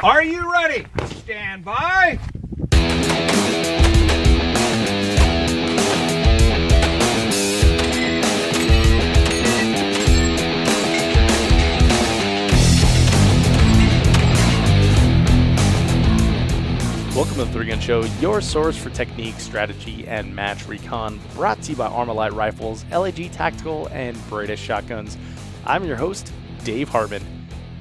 Are you ready? Stand by. Welcome to the 3-Gun Show, your source for technique, strategy, and match recon, brought to you by Armalite Rifles, LAG Tactical, and Breda Shotguns. I'm your host, Dave Hartman.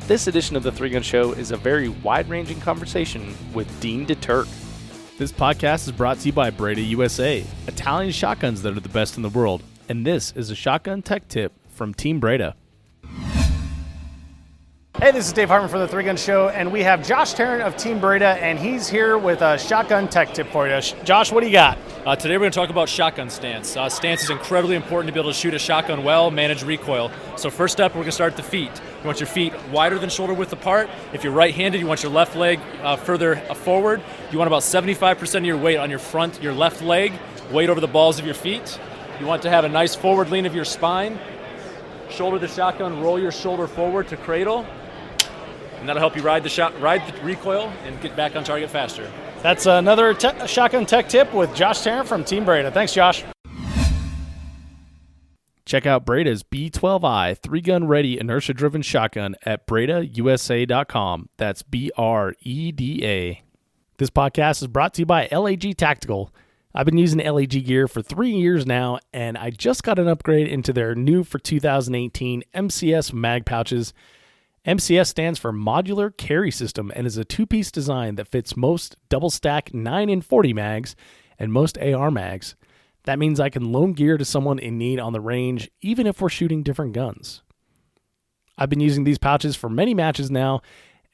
This edition of the 3-Gun Show is a very wide-ranging conversation with Dean DeTurk. This podcast is brought to you by Breda USA, Italian shotguns that are the best in the world. And this is a shotgun tech tip from Team Breda. Hey, this is Dave Hartman for the 3-Gun Show, and we have Josh Tarrant of Team Breda, and he's here with a shotgun tech tip for you. Josh, what do you got? Today we're going to talk about shotgun stance. Stance is incredibly important to be able to shoot a shotgun well, manage recoil. So first up, we're going to start at the feet. You want your feet wider than shoulder width apart. If you're right-handed, you want your left leg further forward. You want about 75% of your weight on your left leg, weight over the balls of your feet. You want to have a nice forward lean of your spine. Shoulder the shotgun, roll your shoulder forward to cradle. And that'll help you ride the recoil and get back on target faster. That's another shotgun tech tip with Josh Tarrant from Team Breda. Thanks, Josh. Check out Breda's B12i 3-gun ready inertia-driven shotgun at BredaUSA.com. That's BREDA. This podcast is brought to you by LAG Tactical. I've been using LAG gear for 3 years now, and I just got an upgrade into their new for 2018 MCS mag pouches. MCS stands for Modular Carry System and is a two-piece design that fits most double-stack 9 and 40 mags and most AR mags. That means I can loan gear to someone in need on the range, even if we're shooting different guns. I've been using these pouches for many matches now,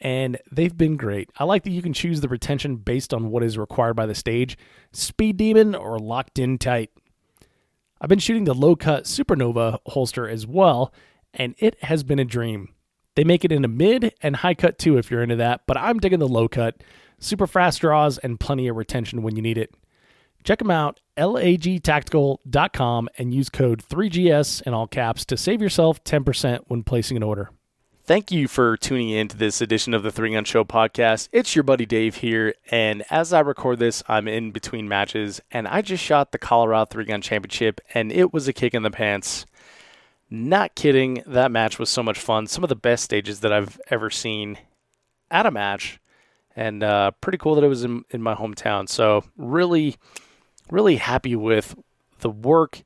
and they've been great. I like that you can choose the retention based on what is required by the stage, Speed Demon or locked in tight. I've been shooting the low-cut Supernova holster as well, and it has been a dream. They make it in a mid and high cut too if you're into that, but I'm digging the low cut. Super fast draws and plenty of retention when you need it. Check them out, lagtactical.com, and use code 3GS in all caps to save yourself 10% when placing an order. Thank you for tuning in to this edition of the 3-Gun Show podcast. It's your buddy Dave here, and as I record this, I'm in between matches, and I just shot the Colorado 3-Gun Championship, and it was a kick in the pants. Not kidding, that match was so much fun. Some of the best stages that I've ever seen at a match, and pretty cool that it was in my hometown. So really, really happy with the work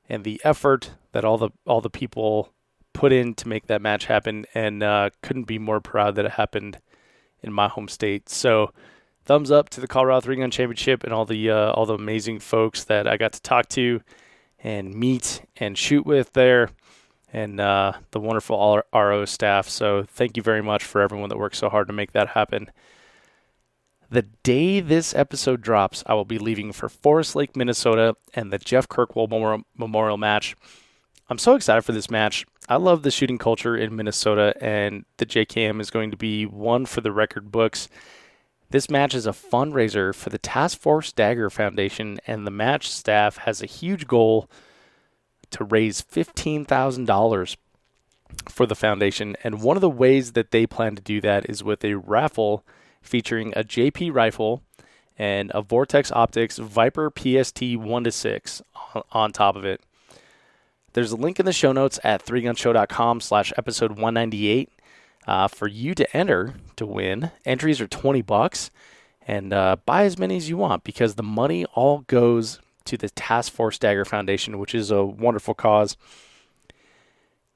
and the effort that all the people put in to make that match happen, and couldn't be more proud that it happened in my home state. So thumbs up to the Colorado 3-Gun Championship and all the amazing folks that I got to talk to and meet and shoot with there, and the wonderful RO staff. So thank you very much for everyone that worked so hard to make that happen. The day this episode drops, I will be leaving for Forest Lake, Minnesota, and the Jeff Kirkwall Memorial match. I'm so excited for this match. I love the shooting culture in Minnesota, and the JKM is going to be one for the record books. This match is a fundraiser for the Task Force Dagger Foundation, and the match staff has a huge goal to raise $15,000 for the foundation. And one of the ways that they plan to do that is with a raffle featuring a JP rifle and a Vortex Optics Viper PST 1-6 on top of it. There's a link in the show notes at 3gunshow.com/episode 198 for you to enter to win. Entries are $20, and buy as many as you want, because the money all goes to the Task Force Dagger Foundation, which is a wonderful cause.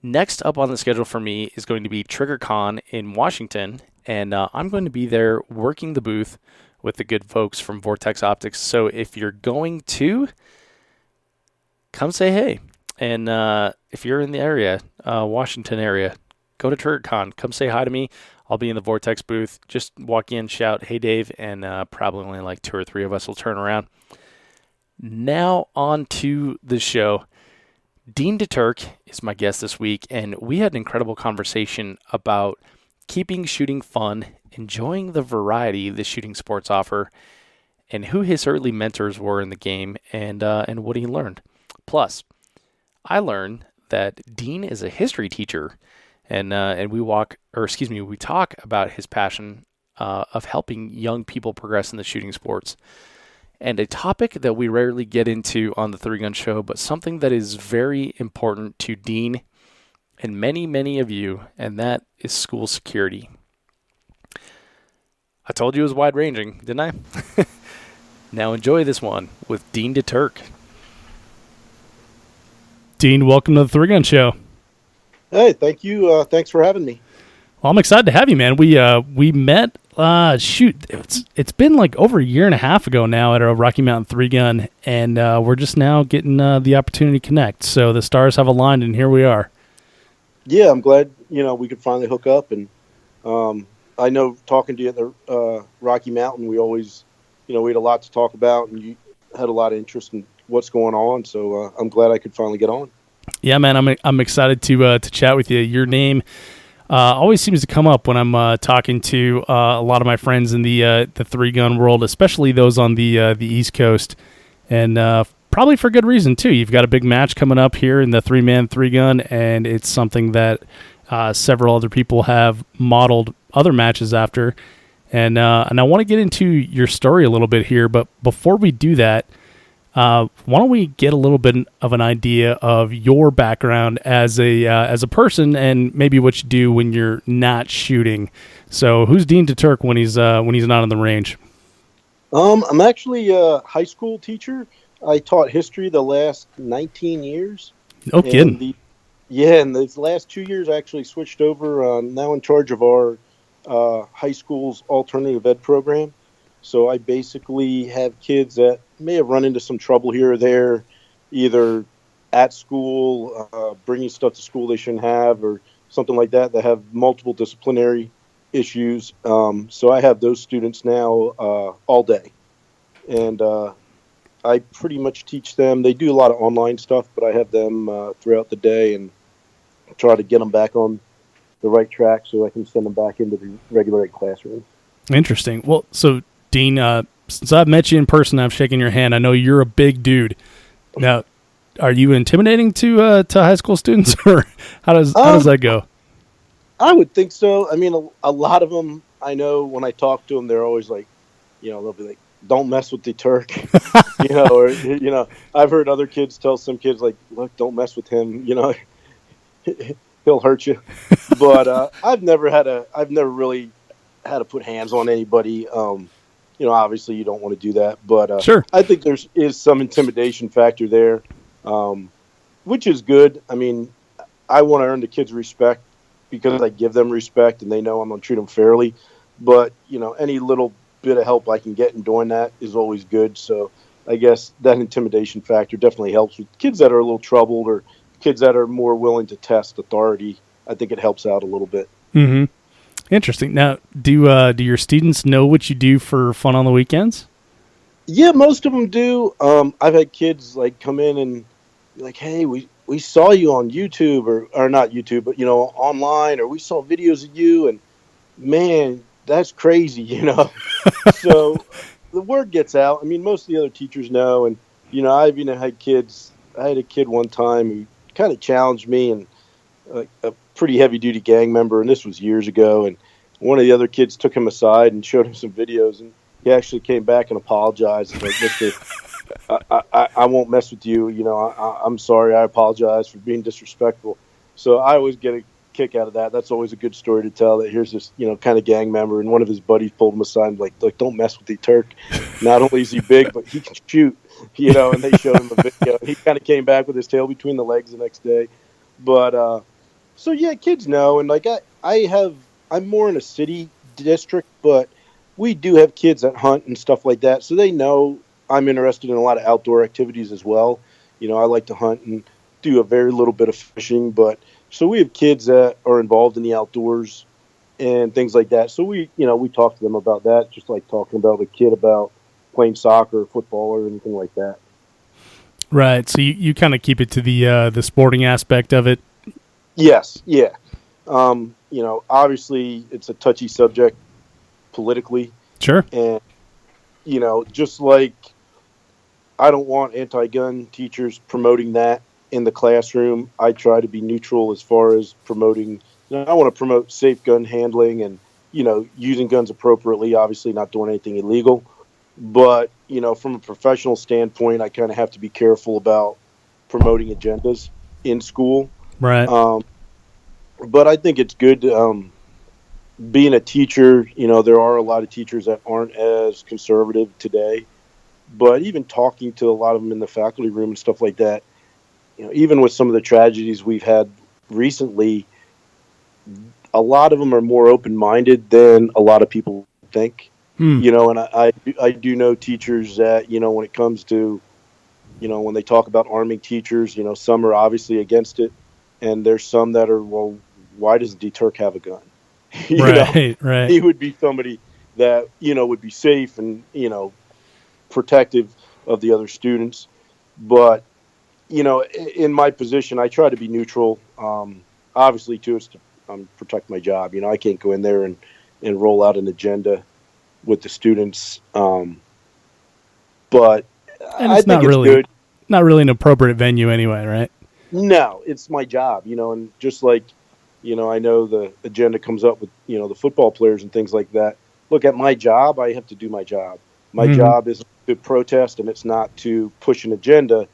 Next up on the schedule for me is going to be TriggerCon in Washington, and I'm going to be there working the booth with the good folks from Vortex Optics. So if you're going to, come say hey. And if you're in the area, Washington area, go to TriggerCon. Come say hi to me. I'll be in the Vortex booth. Just walk in, shout, hey, Dave, and probably only like 2 or 3 of us will turn around. Now on to the show. Dean DeTurk is my guest this week, and we had an incredible conversation about keeping shooting fun, enjoying the variety the shooting sports offer, and who his early mentors were in the game, and what he learned. Plus, I learned that Dean is a history teacher, and we talk about his passion of helping young people progress in the shooting sports. And a topic that we rarely get into on the Three Gun Show, but something that is very important to Dean and many, many of you, and that is school security. I told you it was wide-ranging, didn't I? Now enjoy this one with Dean DeTurk. Dean, welcome to the Three Gun Show. Hey, thank you. Thanks for having me. Well, I'm excited to have you, man. We met. It's been like over a year and a half ago now at a Rocky Mountain 3-gun, and we're just now getting the opportunity to connect. So the stars have aligned, and here we are. Yeah, I'm glad we could finally hook up, and I know talking to you at the Rocky Mountain, we always we had a lot to talk about, and you had a lot of interest in what's going on. So I'm glad I could finally get on. Yeah, man, I'm excited to chat with you. Your name always seems to come up when I'm talking to a lot of my friends in the 3-gun world, especially those on the East Coast, and probably for good reason too. You've got a big match coming up here in the 3-man 3-gun, and it's something that several other people have modeled other matches after, and I want to get into your story a little bit here. But before we do that, why don't we get a little bit of an idea of your background as a person, and maybe what you do when you're not shooting. So, who's Dean DeTurk when he's not on the range? I'm actually a high school teacher. I taught history the last 19 years. No kidding. And these last 2 years, I actually switched over. Now in charge of our high school's alternative ed program. So I basically have kids that may have run into some trouble here or there, either at school, bringing stuff to school they shouldn't have, or something like that have multiple disciplinary issues. So I have those students now all day. And I pretty much teach them. They do a lot of online stuff, but I have them throughout the day and try to get them back on the right track so I can send them back into the regular ed classroom. Interesting. Well, so Dean, since I've met you in person, I've shaken your hand. I know you're a big dude. Now, are you intimidating to high school students, or how does that go? I would think so. I mean, a lot of them, I know when I talk to them, they're always like, they'll be like, "Don't mess with DeTurk," or I've heard other kids tell some kids like, "Look, don't mess with him," he'll hurt you. But I've never really had to put hands on anybody. Obviously you don't want to do that, but sure. I think there is some intimidation factor there, which is good. I mean, I want to earn the kids' respect because I give them respect and they know I'm going to treat them fairly. But, any little bit of help I can get in doing that is always good. So I guess that intimidation factor definitely helps with kids that are a little troubled or kids that are more willing to test authority. I think it helps out a little bit. Mm-hmm. Interesting. Now, do your students know what you do for fun on the weekends? Yeah, most of them do. I've had kids like come in and be like, "Hey, we saw you on YouTube or not YouTube, but online, or we saw videos of you, and man, that's crazy, So the word gets out. I mean, most of the other teachers know, and I've even had kids. I had a kid one time who kind of challenged me, and a pretty heavy duty gang member, and this was years ago, and one of the other kids took him aside and showed him some videos, and he actually came back and apologized. He's like, "Mister, I won't mess with you. I'm sorry. I apologize for being disrespectful." So I always get a kick out of that. That's always a good story to tell, that here's this kind of gang member, and one of his buddies pulled him aside and like, "Don't mess with DeTurk. Not only is he big, but he can shoot." And they showed him a video. He kind of came back with his tail between the legs the next day. But so yeah, kids know, and like I'm more in a city district, but we do have kids that hunt and stuff like that, so they know I'm interested in a lot of outdoor activities as well. I like to hunt and do a very little bit of fishing, but so we have kids that are involved in the outdoors and things like that. So we talk to them about that, just like talking about a kid about playing soccer or football or anything like that. Right. So you kind of keep it to the sporting aspect of it. Yes. Yeah. Obviously it's a touchy subject politically. Sure. And, just like I don't want anti-gun teachers promoting that in the classroom, I try to be neutral as far as promoting. I want to promote safe gun handling and, using guns appropriately, obviously not doing anything illegal. But, from a professional standpoint, I kind of have to be careful about promoting agendas in school. Right. But I think it's good. Being a teacher, there are a lot of teachers that aren't as conservative today. But even talking to a lot of them in the faculty room and stuff like that, even with some of the tragedies we've had recently, a lot of them are more open-minded than a lot of people think. And I do know teachers that, when it comes to, when they talk about arming teachers, some are obviously against it. And there's some that are, well, why does DeTurk have a gun? Right. He would be somebody that, would be safe and, protective of the other students. But, in my position, I try to be neutral. Obviously, too, it's to protect my job. I can't go in there and roll out an agenda with the students. But And I it's think not really an appropriate venue anyway, right? No, it's my job, and just like, I know the agenda comes up with, the football players and things like that. Look, at my job, I have to do my job. My job is to protest, and it's not to push an agenda.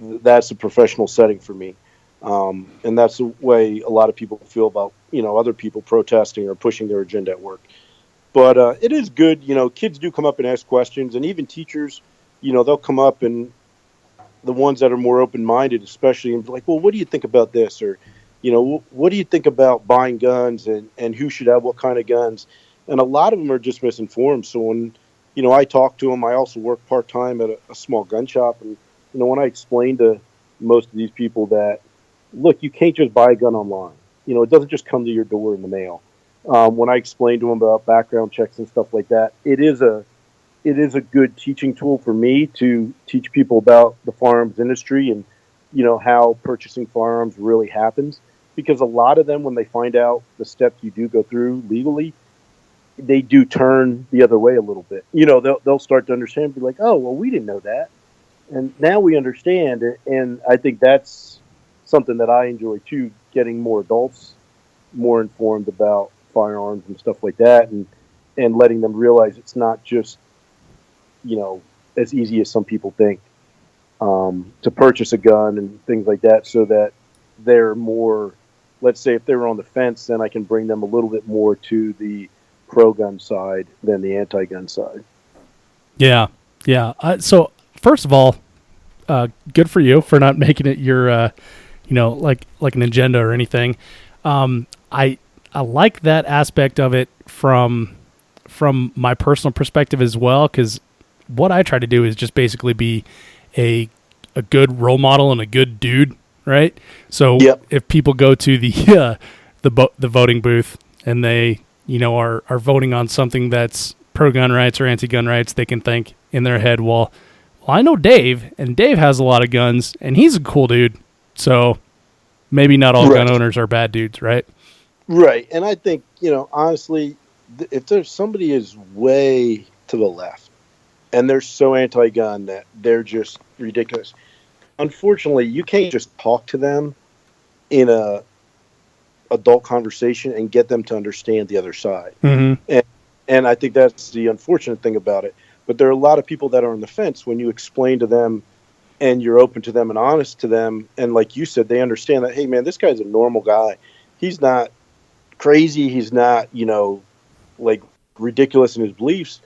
That's a professional setting for me. And that's the way a lot of people feel about, other people protesting or pushing their agenda at work. But it is good, kids do come up and ask questions, and even teachers, they'll come up, and the ones that are more open-minded, especially, and be like, well, what do you think about this? Or, what do you think about buying guns and who should have what kind of guns? And a lot of them are just misinformed. So when, I talk to them, I also work part-time at a small gun shop. And, when I explain to most of these people that, look, you can't just buy a gun online. It doesn't just come to your door in the mail. When I explain to them about background checks and stuff like that, it is a good teaching tool for me to teach people about the firearms industry and, how purchasing firearms really happens. Because a lot of them, when they find out the steps you do go through legally, they do turn the other way a little bit. They'll start to understand and be like, oh, well, we didn't know that. And now we understand it. And I think that's something that I enjoy too, getting more adults more informed about firearms and stuff like that, and letting them realize it's not just, as easy as some people think, to purchase a gun and things like that, so that they're more, let's say if they were on the fence, then I can bring them a little bit more to the pro-gun side than the anti-gun side. Yeah. So first of all, good for you for not making it your, like an agenda or anything. I like that aspect of it from my personal perspective as well, because what I try to do is just basically be a good role model and a good dude, right? So if people go to the voting booth and they are voting on something that's pro-gun rights or anti-gun rights, they can think in their head, well, I know Dave, and Dave has a lot of guns, and he's a cool dude, so maybe not all gun owners are bad dudes, right? Right, and I think, honestly, if there's somebody is way to the left, and they're so anti-gun that they're just ridiculous, unfortunately, you can't just talk to them in a adult conversation and get them to understand the other side. Mm-hmm. And I think that's the unfortunate thing about it. But there are a lot of people that are on the fence when you explain to them and you're open to them and honest to them. And like you said, they understand that, hey, man, this guy's a normal guy. He's not crazy. He's not, like ridiculous in his beliefs.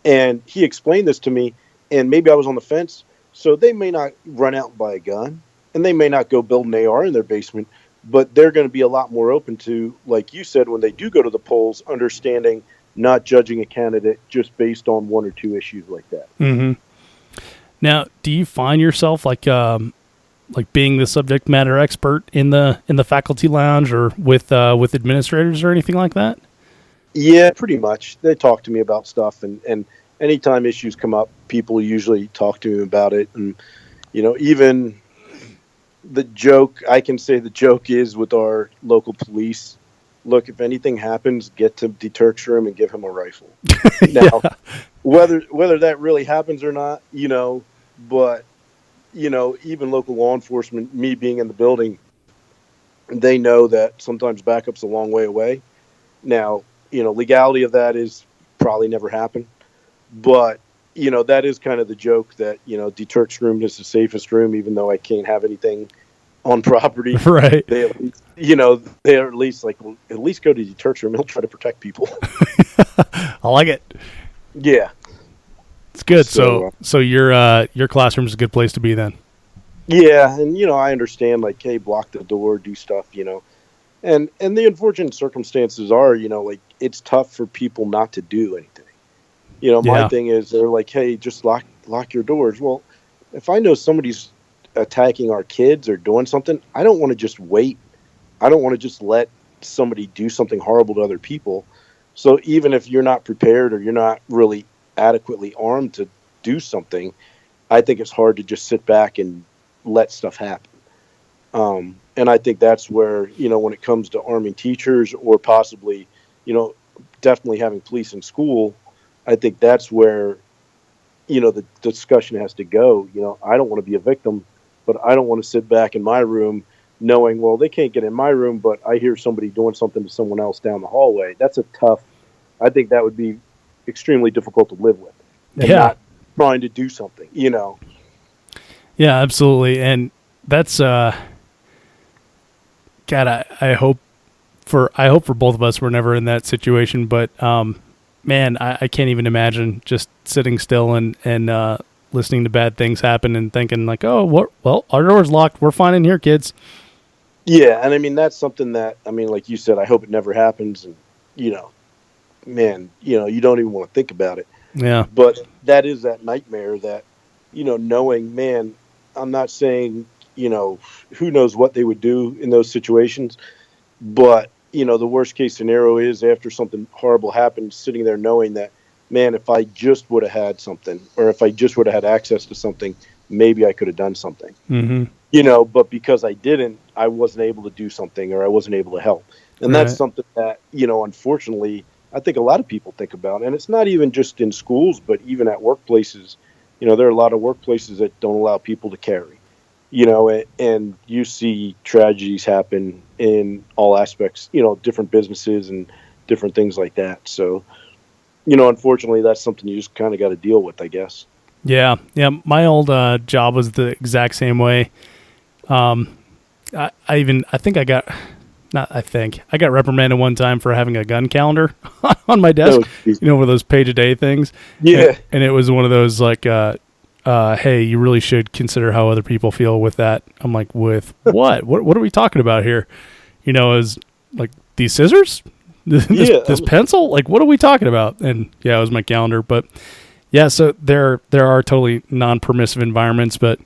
And he explained this to me, and maybe I was on the fence. So they may not run out and buy a gun, and they may not go build an AR in their basement, but they're going to be a lot more open to, like you said, when they do go to the polls, understanding, not judging a candidate just based on one or two issues like that. Mm-hmm. Now, do you find yourself like being the subject matter expert in the faculty lounge or with administrators or anything like that? Yeah, pretty much. They talk to me about stuff, and anytime issues come up, people usually talk to me about it. And, even the joke is with our local police. Look, if anything happens, get to DeTurk's room and give him a rifle. Now, whether that really happens or not, but, even local law enforcement, me being in the building, they know that sometimes backup's a long way away. Now, legality of that is probably never happened. But, that is kind of the joke that, DeTurk's room is the safest room, even though I can't have anything on property. Right. They at least, they're at least like, well, at least go to DeTurk's room. He'll try to protect people. I like it. Yeah. It's good. So your classroom is a good place to be then. Yeah. And, I understand like, hey, block the door, do stuff, and the unfortunate circumstances are, like it's tough for people not to do anything. My thing is they're like, hey, just lock your doors. Well, if I know somebody's attacking our kids or doing something, I don't want to just wait. I don't want to just let somebody do something horrible to other people. So even if you're not prepared or you're not really adequately armed to do something, I think it's hard to just sit back and let stuff happen. And I think that's where, when it comes to arming teachers or possibly, definitely having police in school, I think that's where, the discussion has to go. I don't want to be a victim, but I don't want to sit back in my room knowing, well, they can't get in my room, but I hear somebody doing something to someone else down the hallway. That's I think that would be extremely difficult to live with. And not trying to do something, Yeah, absolutely. And that's, God, I hope for both of us we're never in that situation, but, man, I can't even imagine just sitting still and listening to bad things happen and thinking like, oh, well, our door's locked. We're fine in here, kids. Yeah, and I mean, that's something that, like you said, I hope it never happens. And, man, you don't even want to think about it. Yeah. But that is that nightmare that, knowing, man, I'm not saying, who knows what they would do in those situations. But, the worst case scenario is after something horrible happens, sitting there knowing that, man, if I just would have had something, or if I just would have had access to something, maybe I could have done something. Mm-hmm. But because I didn't, I wasn't able to do something, or I wasn't able to help. And that's something that, unfortunately, I think a lot of people think about. And it's not even just in schools, but even at workplaces. There are a lot of workplaces that don't allow people to carry. And you see tragedies happen in all aspects, different businesses and different things like that. So, unfortunately, that's something you just kind of got to deal with, I guess. Yeah. My old job was the exact same way. I got reprimanded one time for having a gun calendar on my desk. One of those page-a-day things. Yeah. And it was one of those like, hey, you really should consider how other people feel with that. I'm like, with what? What are we talking about here? Is like these scissors, this pencil. Like, what are we talking about? And yeah, it was my calendar. But yeah, so there are totally non-permissive environments. But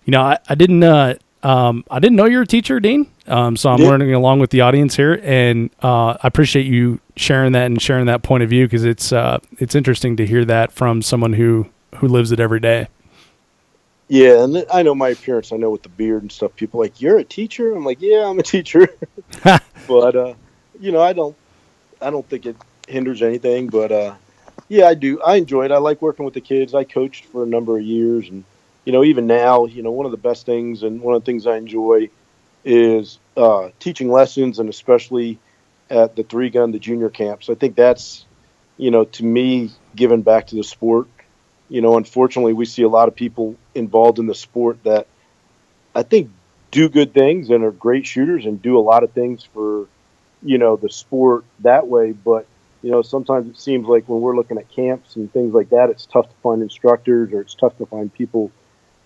I didn't know you were a teacher, Dean. So I'm learning along with the audience here, and I appreciate you sharing that and sharing that point of view, because it's interesting to hear that from someone who lives it every day. Yeah, and I know my appearance. I know with the beard and stuff, people are like, you're a teacher? I'm like, yeah, I'm a teacher. But, I don't think it hinders anything. But, yeah, I do. I enjoy it. I like working with the kids. I coached for a number of years. And, even now, one of the best things and one of the things I enjoy is teaching lessons, and especially at the 3-gun, the junior camps. I think that's, to me, giving back to the sport. Unfortunately, we see a lot of people involved in the sport that I think do good things and are great shooters and do a lot of things for, the sport that way. But, sometimes it seems like when we're looking at camps and things like that, it's tough to find instructors, or it's tough to find people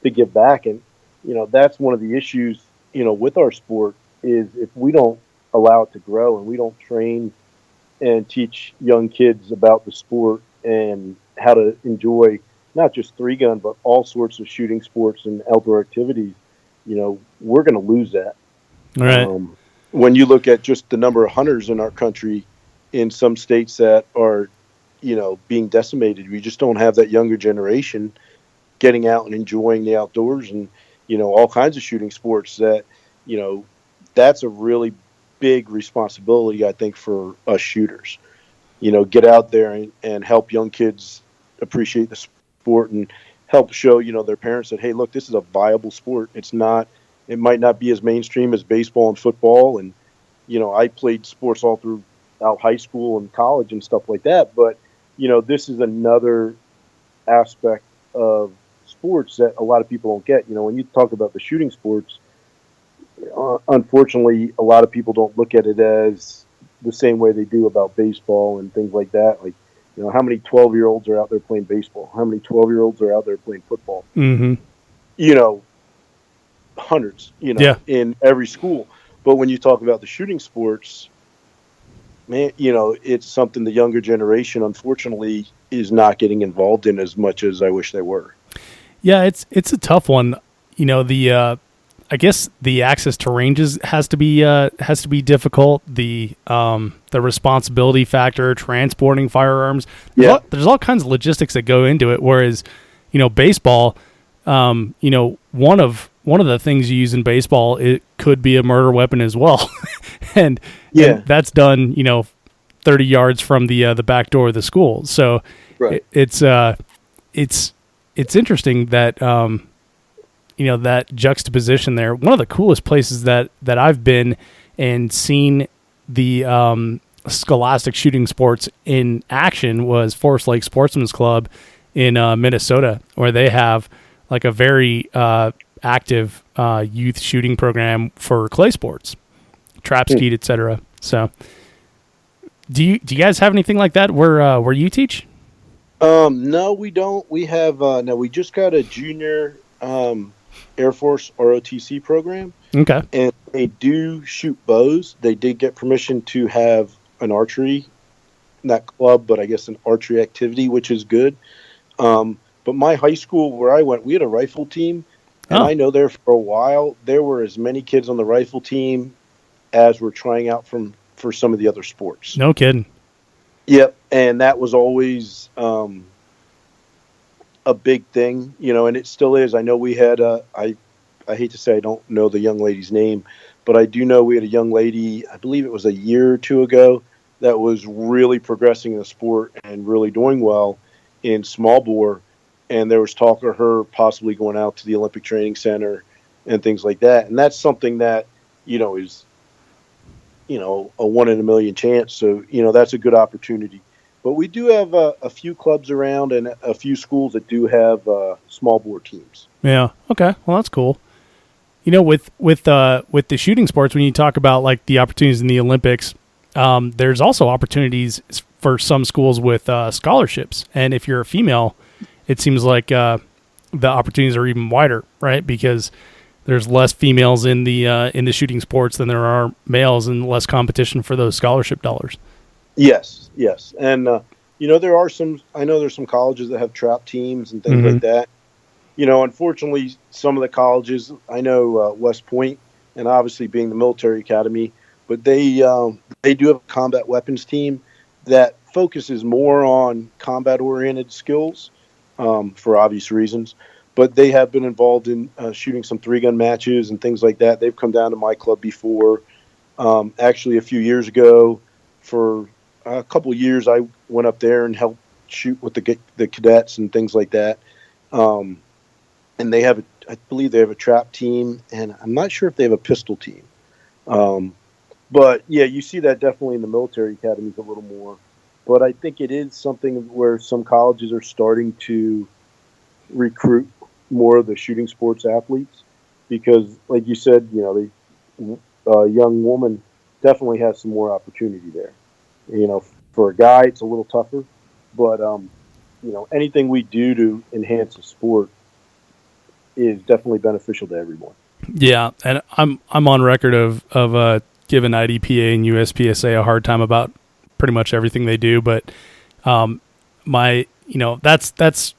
to give back. And, that's one of the issues, with our sport, is if we don't allow it to grow and we don't train and teach young kids about the sport and how to enjoy not just 3-gun, but all sorts of shooting sports and outdoor activities, we're going to lose that. All right. When you look at just the number of hunters in our country, in some states that are, being decimated, we just don't have that younger generation getting out and enjoying the outdoors and, all kinds of shooting sports that, that's a really big responsibility, I think, for us shooters. Get out there and help young kids appreciate the sport and help show, their parents that, hey, look, this is a viable sport. It might not be as mainstream as baseball and football. And, I played sports all through out high school and college and stuff like that. But, this is another aspect of sports that a lot of people don't get. When you talk about the shooting sports, unfortunately, a lot of people don't look at it as the same way they do about baseball and things like that. Like, how many 12-year-olds are out there playing baseball? How many 12-year-olds are out there playing football? Mm-hmm. Hundreds, Yeah. in every school. But when you talk about the shooting sports, man, it's something the younger generation, unfortunately, is not getting involved in as much as I wish they were. Yeah, it's a tough one. I guess the access to ranges has to be difficult. The responsibility factor, transporting firearms. There's all kinds of logistics that go into it. Whereas, baseball, one of the things you use in baseball, it could be a murder weapon as well, and that's done 30 yards from the back door of the school. So right. It's interesting that that juxtaposition there. One of the coolest places that I've been and seen the scholastic shooting sports in action was Forest Lake Sportsman's Club in Minnesota, where they have like a very active youth shooting program for clay sports, trap, skeet, etc. So, do you guys have anything like that where you teach? No, we don't. We have we just got a junior Air Force ROTC program. Okay. And they do shoot bows. They did get permission to have an archery, not club, but I guess an archery activity, which is good. But my high school where I went, we had a rifle team. And I know there for a while, there were as many kids on the rifle team as were trying out for some of the other sports. No kidding. Yep. And that was always a big thing, and it still is. I know we had I hate to say I don't know the young lady's name, but I do know we had a young lady, I believe it was a year or two ago, that was really progressing in the sport and really doing well in small bore. And there was talk of her possibly going out to the Olympic Training Center and things like that. And that's something that, is, a 1 in a million chance. So, that's a good opportunity. But we do have a few clubs around and a few schools that do have small bore teams. Yeah. Okay. Well, that's cool. With the shooting sports, when you talk about like the opportunities in the Olympics, there's also opportunities for some schools with scholarships. And if you're a female, it seems like the opportunities are even wider, right? Because there's less females in the shooting sports than there are males, and less competition for those scholarship dollars. Yes. And, I know there's some colleges that have trap teams and things like that. Unfortunately, some of the colleges, I know West Point, and obviously being the military academy, but they do have a combat weapons team that focuses more on combat-oriented skills for obvious reasons. But they have been involved in shooting some 3-gun matches and things like that. They've come down to my club before. Actually, a few years ago, for a couple of years, I went up there and helped shoot with the cadets and things like that. And I believe they have a trap team, and I'm not sure if they have a pistol team. But yeah, you see that definitely in the military academies a little more. But I think it is something where some colleges are starting to recruit more of the shooting sports athletes, because, like you said, the young woman definitely has some more opportunity there. For a guy, it's a little tougher, but anything we do to enhance the sport is definitely beneficial to everyone. Yeah, and I'm on record of giving IDPA and USPSA a hard time about pretty much everything they do, but that's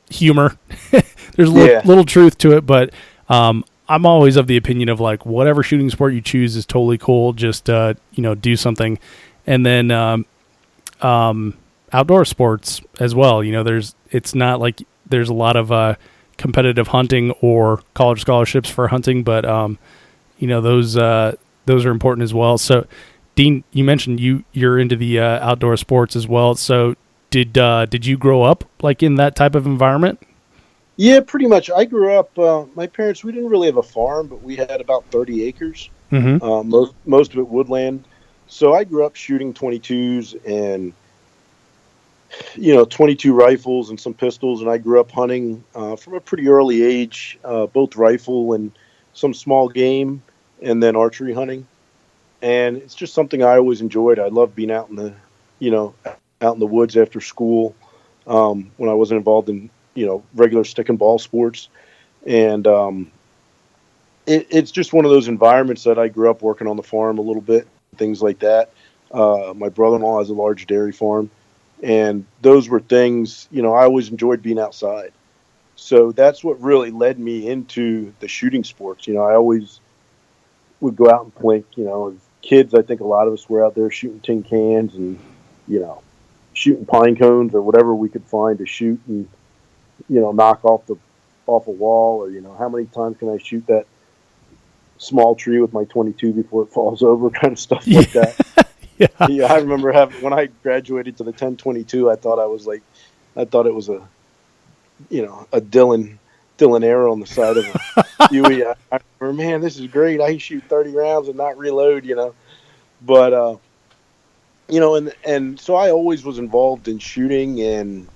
humor. There's little truth to it, but I'm always of the opinion of like whatever shooting sport you choose is totally cool. Just do something, and then outdoor sports as well. It's not like there's a lot of competitive hunting or college scholarships for hunting, but those are important as well. So, Dean, you mentioned you're into the outdoor sports as well. So, did you grow up like in that type of environment? Yeah, pretty much. I grew up. My parents, we didn't really have a farm, but we had about 30 acres. Mm-hmm. Most of it woodland. So I grew up shooting 22s and 22 rifles and some pistols, and I grew up hunting from a pretty early age, both rifle and some small game, and then archery hunting. And it's just something I always enjoyed. I loved being out in the, out in the woods after school, when I wasn't involved in, regular stick and ball sports. And it's just one of those environments that I grew up working on the farm a little bit, things like that. My brother-in-law has a large dairy farm, and those were things, I always enjoyed being outside. So that's what really led me into the shooting sports. I always would go out and plink. As kids, I think a lot of us were out there shooting tin cans and, shooting pine cones or whatever we could find to shoot and, knock off a wall, or, how many times can I shoot that small tree with my 22 before it falls over, kind of stuff like that. Yeah, I remember when I graduated to the 1022, I thought it was a, a Dylan arrow on the side of a Huey. I remember, man, this is great. I can shoot 30 rounds and not reload, But, and so I always was involved in shooting and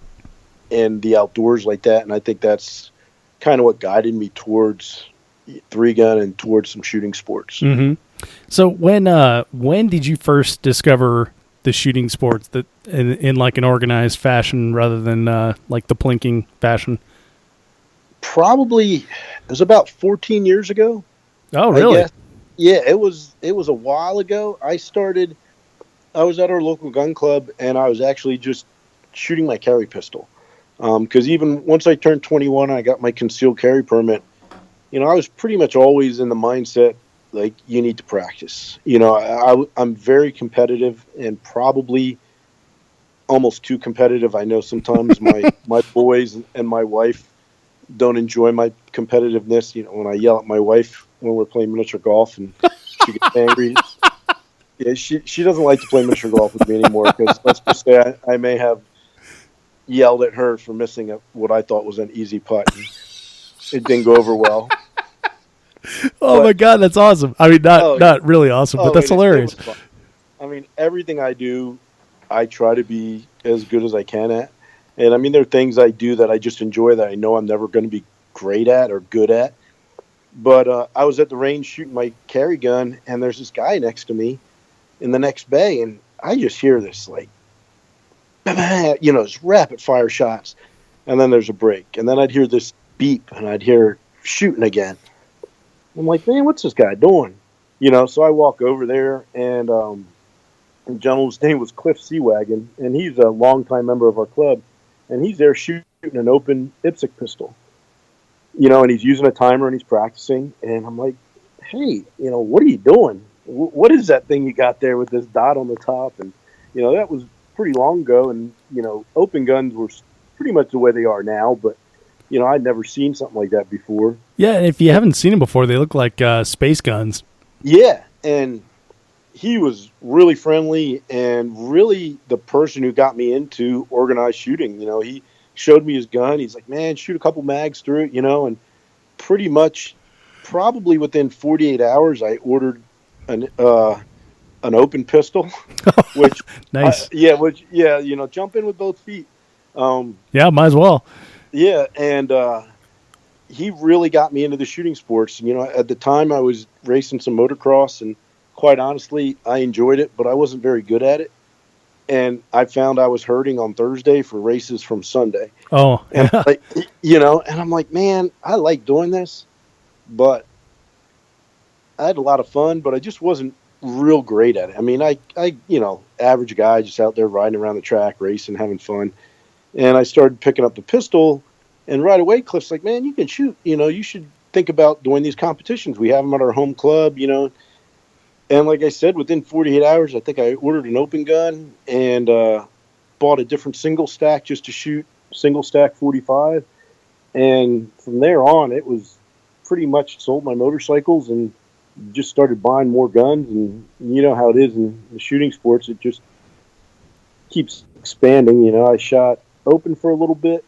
the outdoors like that. And I think that's kind of what guided me towards 3-gun and towards some shooting sports. Mm-hmm. So when did you first discover the shooting sports that in like an organized fashion rather than like the plinking fashion? Probably it was about 14 years ago. Oh, really? Yeah, it was a while ago. I was at our local gun club, and I was actually just shooting my carry pistol. Because even once I turned 21, I got my concealed carry permit. I was pretty much always in the mindset, like, you need to practice. I'm very competitive and probably almost too competitive. I know sometimes my boys and my wife don't enjoy my competitiveness. When I yell at my wife when we're playing miniature golf and she gets angry. Yeah, she doesn't like to play miniature golf with me anymore because let's just say I may have yelled at her for missing what I thought was an easy putt. It didn't go over well. My God, that's awesome. I mean, not really awesome, but that's hilarious. I mean, everything I do, I try to be as good as I can at. And I mean, there are things I do that I just enjoy that I know I'm never going to be great at or good at. But I was at the range shooting my carry gun, and there's this guy next to me in the next bay, and I just hear this, like, this rapid fire shots. And then there's a break. And then I'd hear this beep, and I'd hear shooting again. I'm like, man, what's this guy doing? So I walk over there, and the gentleman's name was Cliff Seawagon, and he's a longtime member of our club, and he's there shooting an open IPSC pistol, and he's using a timer and he's practicing, and I'm like, hey, what are you doing? What is that thing you got there with this dot on the top? And, that was pretty long ago, and, open guns were pretty much the way they are now, but I'd never seen something like that before. Yeah, and if you haven't seen them before, they look like space guns. Yeah, and he was really friendly and really the person who got me into organized shooting. He showed me his gun. He's like, man, shoot a couple mags through it, and pretty much probably within 48 hours, I ordered an open pistol, which nice. Jump in with both feet. Yeah, might as well. Yeah, and he really got me into the shooting sports. At the time I was racing some motocross, and quite honestly, I enjoyed it, but I wasn't very good at it. And I found I was hurting on Thursday for races from Sunday. Oh, yeah. And I'm like, man, I like doing this, but I had a lot of fun, but I just wasn't real great at it. I mean, I average guy just out there riding around the track, racing, having fun. And I started picking up the pistol, and right away, Cliff's like, man, you can shoot. You should think about doing these competitions. We have them at our home club, And like I said, within 48 hours, I think I ordered an open gun and bought a different single stack just to shoot single stack 45. And from there on, it was pretty much sold my motorcycles and just started buying more guns. And you know how it is in the shooting sports. It just keeps expanding. I shot open for a little bit,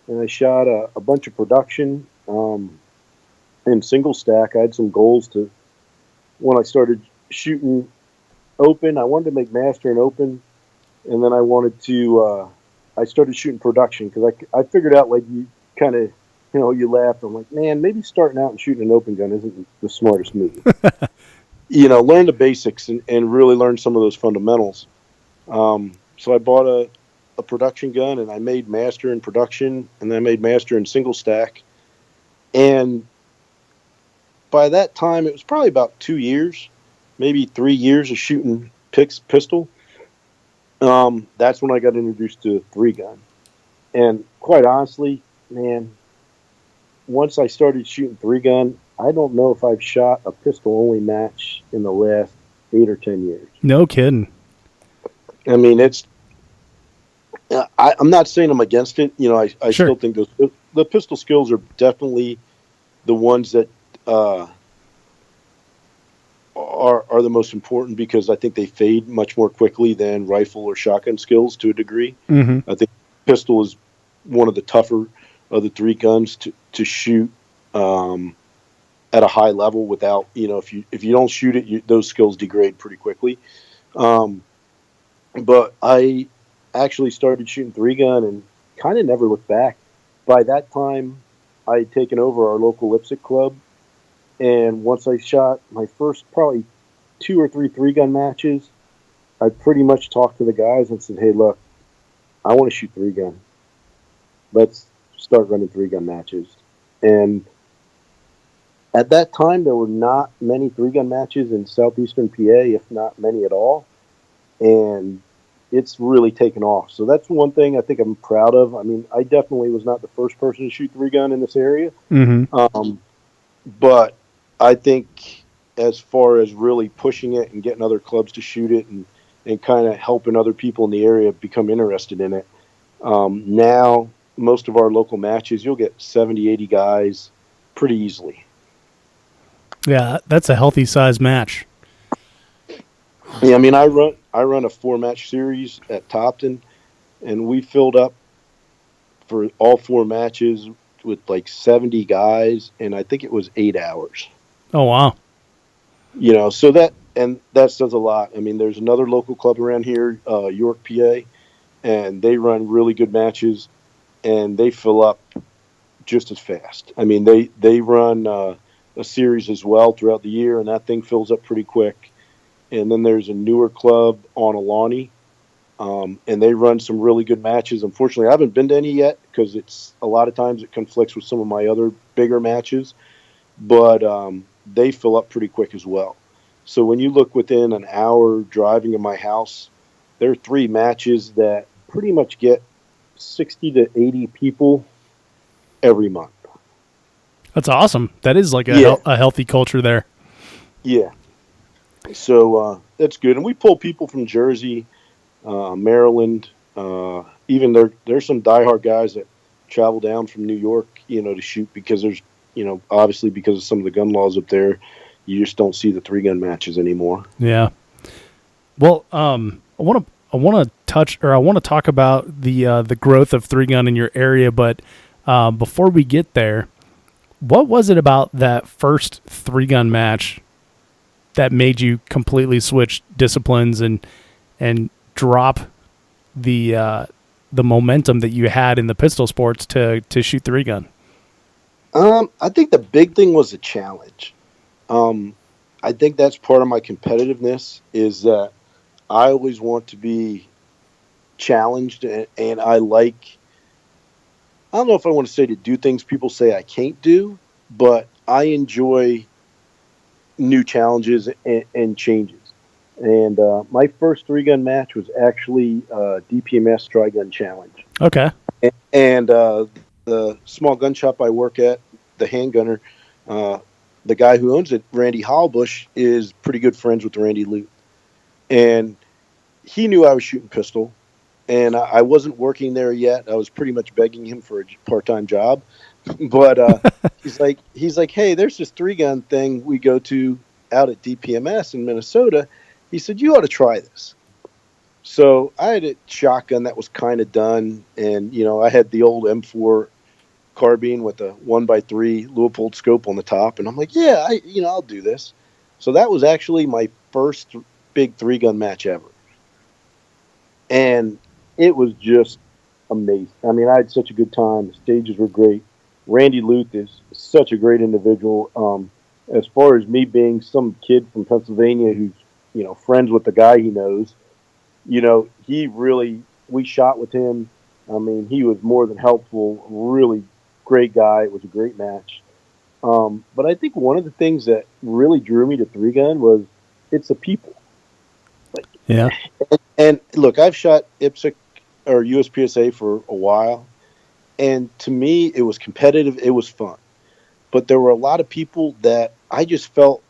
and I shot a bunch of production in single stack. I had some goals to, when I started shooting open. I wanted to make master and open, and then I wanted to. I started shooting production because I figured out, like, you kind of, you laughed. I'm like, man, maybe starting out and shooting an open gun isn't the smartest move. Learn the basics and really learn some of those fundamentals. So I bought a production gun, and I made master in production, and then I made master in single stack. And by that time, it was probably about 2 years, maybe 3 years of shooting pistol. That's when I got introduced to 3-gun. And quite honestly, man, once I started shooting 3-gun, I don't know if I've shot a pistol-only match in the last 8 or 10 years. No kidding. I mean, I'm not saying I'm against it. I Sure. still think the pistol skills are definitely the ones that are the most important, because I think they fade much more quickly than rifle or shotgun skills to a degree. Mm-hmm. I think pistol is one of the tougher of the 3 guns to shoot at a high level without, if you don't shoot it, those skills degrade pretty quickly. But I actually started shooting 3-gun and kind of never looked back. By that time, I had taken over our local Lipstick club. And once I shot my first probably 2 or 3 3-gun matches, I pretty much talked to the guys and said, hey, look, I want to shoot 3-gun. Let's start running 3-gun matches. And at that time, there were not many 3-gun matches in southeastern PA, if not many at all. And it's really taken off. So that's one thing I think I'm proud of. I mean, I definitely was not the first person to shoot 3-gun in this area. Mm-hmm. But I think as far as really pushing it and getting other clubs to shoot it and kind of helping other people in the area become interested in it, now most of our local matches, you'll get 70, 80 guys pretty easily. Yeah, that's a healthy size match. Yeah, I mean, I run a 4-match series at Topton, and we filled up for all 4 matches with like 70 guys, and I think it was 8 hours. Oh, wow. So that says a lot. I mean, there's another local club around here, York, PA, and they run really good matches, and they fill up just as fast. I mean, they run a series as well throughout the year, and that thing fills up pretty quick. And then there's a newer club on Alani, and they run some really good matches. Unfortunately, I haven't been to any yet because a lot of times it conflicts with some of my other bigger matches, but they fill up pretty quick as well. So when you look within an hour driving of my house, there are 3 matches that pretty much get 60 to 80 people every month. That's awesome. That is like a healthy culture there. Yeah. So that's good. And we pull people from Jersey, Maryland. Even there's some diehard guys that travel down from New York, to shoot, because there's, obviously because of some of the gun laws up there, you just don't see the 3-gun matches anymore. Yeah. Well, I want to talk about the growth of 3-gun in your area, but before we get there, what was it about that first 3-gun match that made you completely switch disciplines and drop the momentum that you had in the pistol sports to shoot 3-gun? I think the big thing was the challenge. I think that's part of my competitiveness, is that I always want to be challenged, and I don't know if I want to say to do things people say I can't do, but I enjoy new challenges and changes. And my first 3-gun match was actually DPMS Tri-Gun Challenge. Okay. And the small gun shop I work at, the handgunner, the guy who owns it, Randy Hallbush, is pretty good friends with Randy Lute. And he knew I was shooting pistol, and I wasn't working there yet. I was pretty much begging him for a part-time job. But he's like, hey, there's this 3-gun thing we go to out at DPMS in Minnesota. He said, you ought to try this. So I had a shotgun that was kind of done, and I had the old M4 carbine with a 1x3 Leupold scope on the top, and I'm like, yeah, I'll do this. So that was actually my first big 3-gun match ever. And it was just amazing. I mean, I had such a good time. The stages were great. Randy Luth is such a great individual. As far as me being some kid from Pennsylvania who's, friends with the guy he knows, we shot with him. I mean, he was more than helpful, really great guy. It was a great match. But I think one of the things that really drew me to 3-gun was it's the people. Yeah. And look, I've shot IPSC or USPSA for a while, and to me, it was competitive. It was fun. But there were a lot of people that I just felt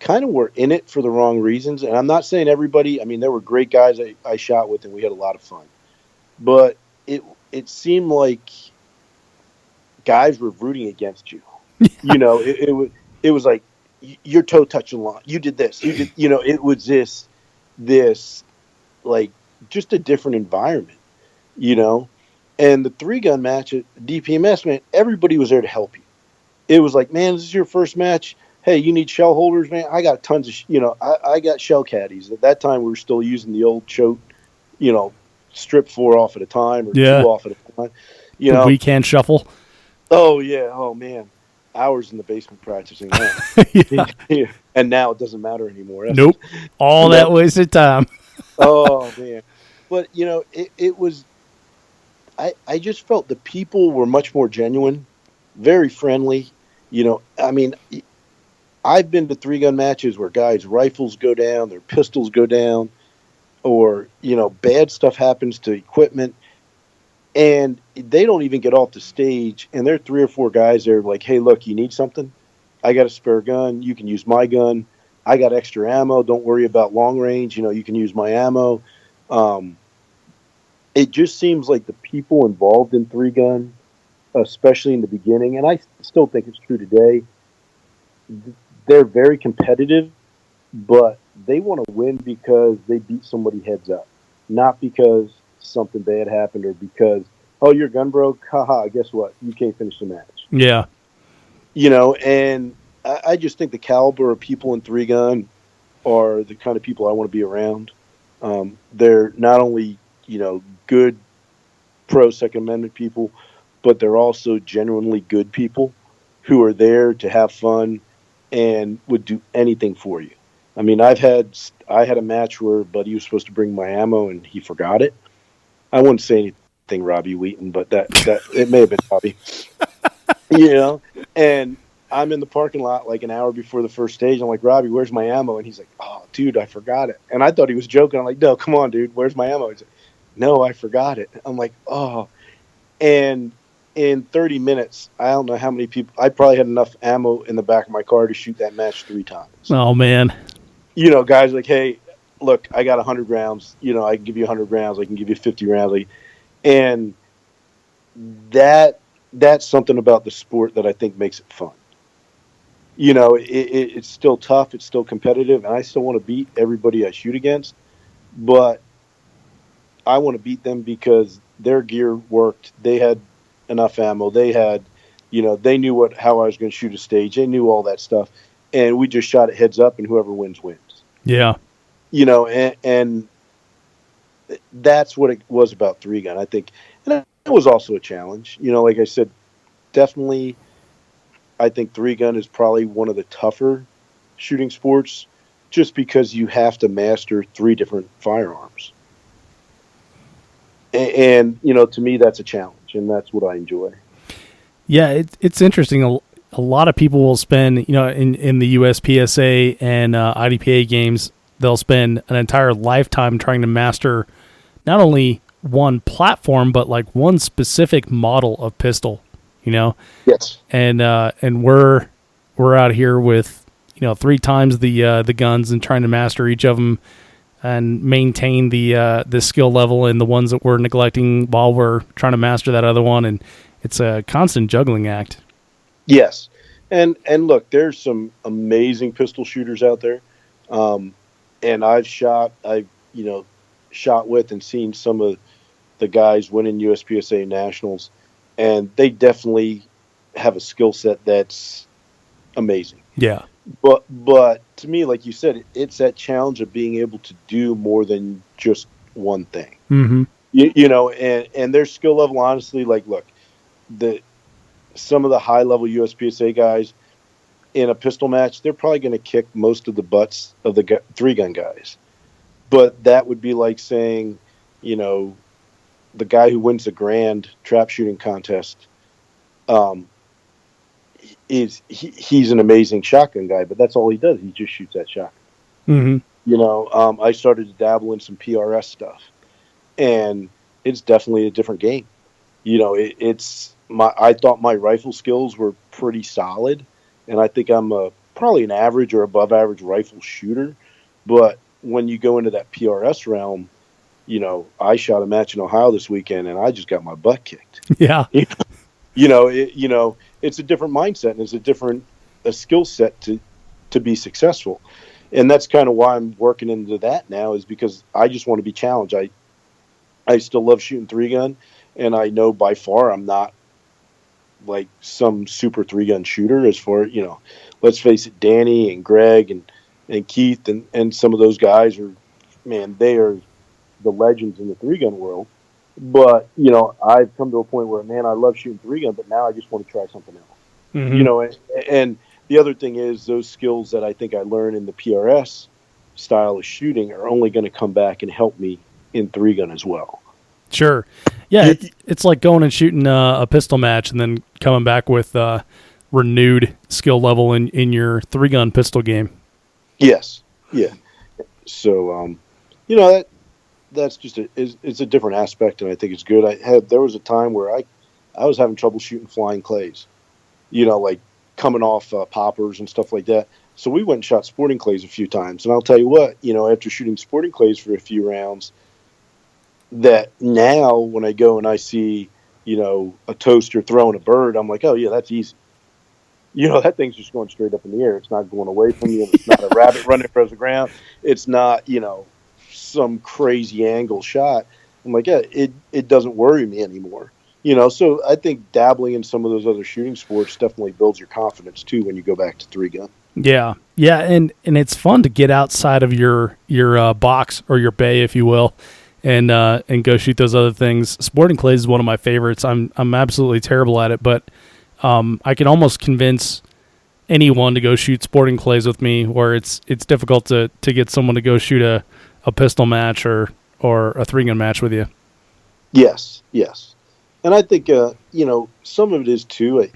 kind of were in it for the wrong reasons. And I'm not saying everybody. I mean, there were great guys I shot with, and we had a lot of fun. But it seemed like guys were rooting against you. It was like your toe touched the line. You did this. You did. It was this like just a different environment. And the 3-gun match at DPMS, man, everybody was there to help you. It was like, man, this is your first match. Hey, you need shell holders, man. I got tons of, I got shell caddies. At that time, we were still using the old choke, strip 4 off at a time or 2 off at a time. The weekend shuffle. Oh, yeah. Oh, man. Hours in the basement practicing that. Yeah. And now it doesn't matter anymore. Nope. All that wasted time. Oh, man. But, it was – I just felt the people were much more genuine, very friendly. I mean, I've been to 3-gun matches where guys' rifles go down, their pistols go down, or, bad stuff happens to equipment, and they don't even get off the stage, and there are 3 or 4 guys there like, hey, look, you need something? I got a spare gun. You can use my gun. I got extra ammo. Don't worry about long range. You can use my ammo. It just seems like the people involved in 3-gun, especially in the beginning, and I still think it's true today, they're very competitive, but they want to win because they beat somebody heads up, not because something bad happened or because, oh, your gun broke, haha, guess what? You can't finish the match. Yeah. And I just think the caliber of people in 3-gun are the kind of people I want to be around. They're not only, good pro Second Amendment people, but they're also genuinely good people who are there to have fun and would do anything for you. I mean, I had a match where Buddy was supposed to bring my ammo and he forgot it. I wouldn't say anything Robbie Wheaton, but that it may have been Robbie. And I'm in the parking lot like an hour before the first stage. I'm like, Robbie, where's my ammo? And he's like, oh, dude, I forgot it. And I thought he was joking. I'm like, no, come on, dude, where's my ammo? He's like, no, I forgot it. I'm like, oh. And in 30 minutes, I don't know how many people, I probably had enough ammo in the back of my car to shoot that match 3 times. Oh, man. Guys like, hey, look, I got 100 rounds. I can give you 100 rounds. I can give you 50 rounds. And that's something about the sport that I think makes it fun. It's still tough. It's still competitive. And I still want to beat everybody I shoot against. But I want to beat them because their gear worked. They had enough ammo. They had, they knew how I was going to shoot a stage. They knew all that stuff. And we just shot it heads up, and whoever wins, wins. Yeah. And that's what it was about 3-gun, I think. And it was also a challenge. Like I said, definitely I think 3-gun is probably one of the tougher shooting sports just because you have to master 3 different firearms. And to me, that's a challenge, and that's what I enjoy. Yeah, it's interesting. A lot of people will spend, in the USPSA and IDPA games, they'll spend an entire lifetime trying to master not only one platform, but like one specific model of pistol, Yes. And we're out here with, 3 times the guns and trying to master each of them and maintain the skill level in the ones that we're neglecting while we're trying to master that other one. And it's a constant juggling act. Yes. And look, there's some amazing pistol shooters out there. And I've shot with and seen some of the guys winning USPSA nationals, and they definitely have a skill set that's amazing. Yeah. But to me, like you said, it's that challenge of being able to do more than just one thing. Mm-hmm. And their skill level, honestly, like, look, the some of the high level USPSA guys in a pistol match, they're probably going to kick most of the butts of the three gun guys. But that would be like saying, the guy who wins the grand trap shooting contest, he's an amazing shotgun guy, but that's all he does. He just shoots that shotgun. Mm-hmm. I started to dabble in some PRS stuff, and it's definitely a different game. I thought my rifle skills were pretty solid, and I think I'm probably an average or above average rifle shooter. But when you go into that PRS realm, I shot a match in Ohio this weekend, and I just got my butt kicked. Yeah. It's a different mindset, and it's a skill set to be successful. And that's kind of why I'm working into that now, is because I just want to be challenged. I still love shooting three gun, and I know by far I'm not like some super three gun shooter as far, let's face it, Danny and Greg and Keith and some of those guys they are the legends in the three gun world. But, I've come to a point where, man, I love shooting three gun, but now I just want to try something else. Mm-hmm. And the other thing is those skills that I think I learned in the PRS style of shooting are only going to come back and help me in three gun as well. Sure. Yeah, it's like going and shooting a pistol match and then coming back with renewed skill level in your three gun pistol game. Yes. Yeah. So, that's just it's a different aspect, and I think it's good. There was a time where I was having trouble shooting flying clays, like coming off poppers and stuff like that. So we went and shot sporting clays a few times, and I'll tell you what, after shooting sporting clays for a few rounds, that now when I go and I see, a toaster throwing a bird, I'm like, oh yeah, that's easy. That thing's just going straight up in the air. It's not going away from you. It's not a rabbit running across the ground. It's not, some crazy angle shot. I'm like, yeah, it doesn't worry me anymore. So I think dabbling in some of those other shooting sports definitely builds your confidence too when you go back to three gun. Yeah. Yeah, and it's fun to get outside of your box or your bay, if you will, and go shoot those other things. Sporting clays is one of my favorites. I'm absolutely terrible at it, but I can almost convince anyone to go shoot sporting clays with me, where it's difficult to get someone to go shoot a pistol match or a three gun match with you. Yes. And I think, some of it is too,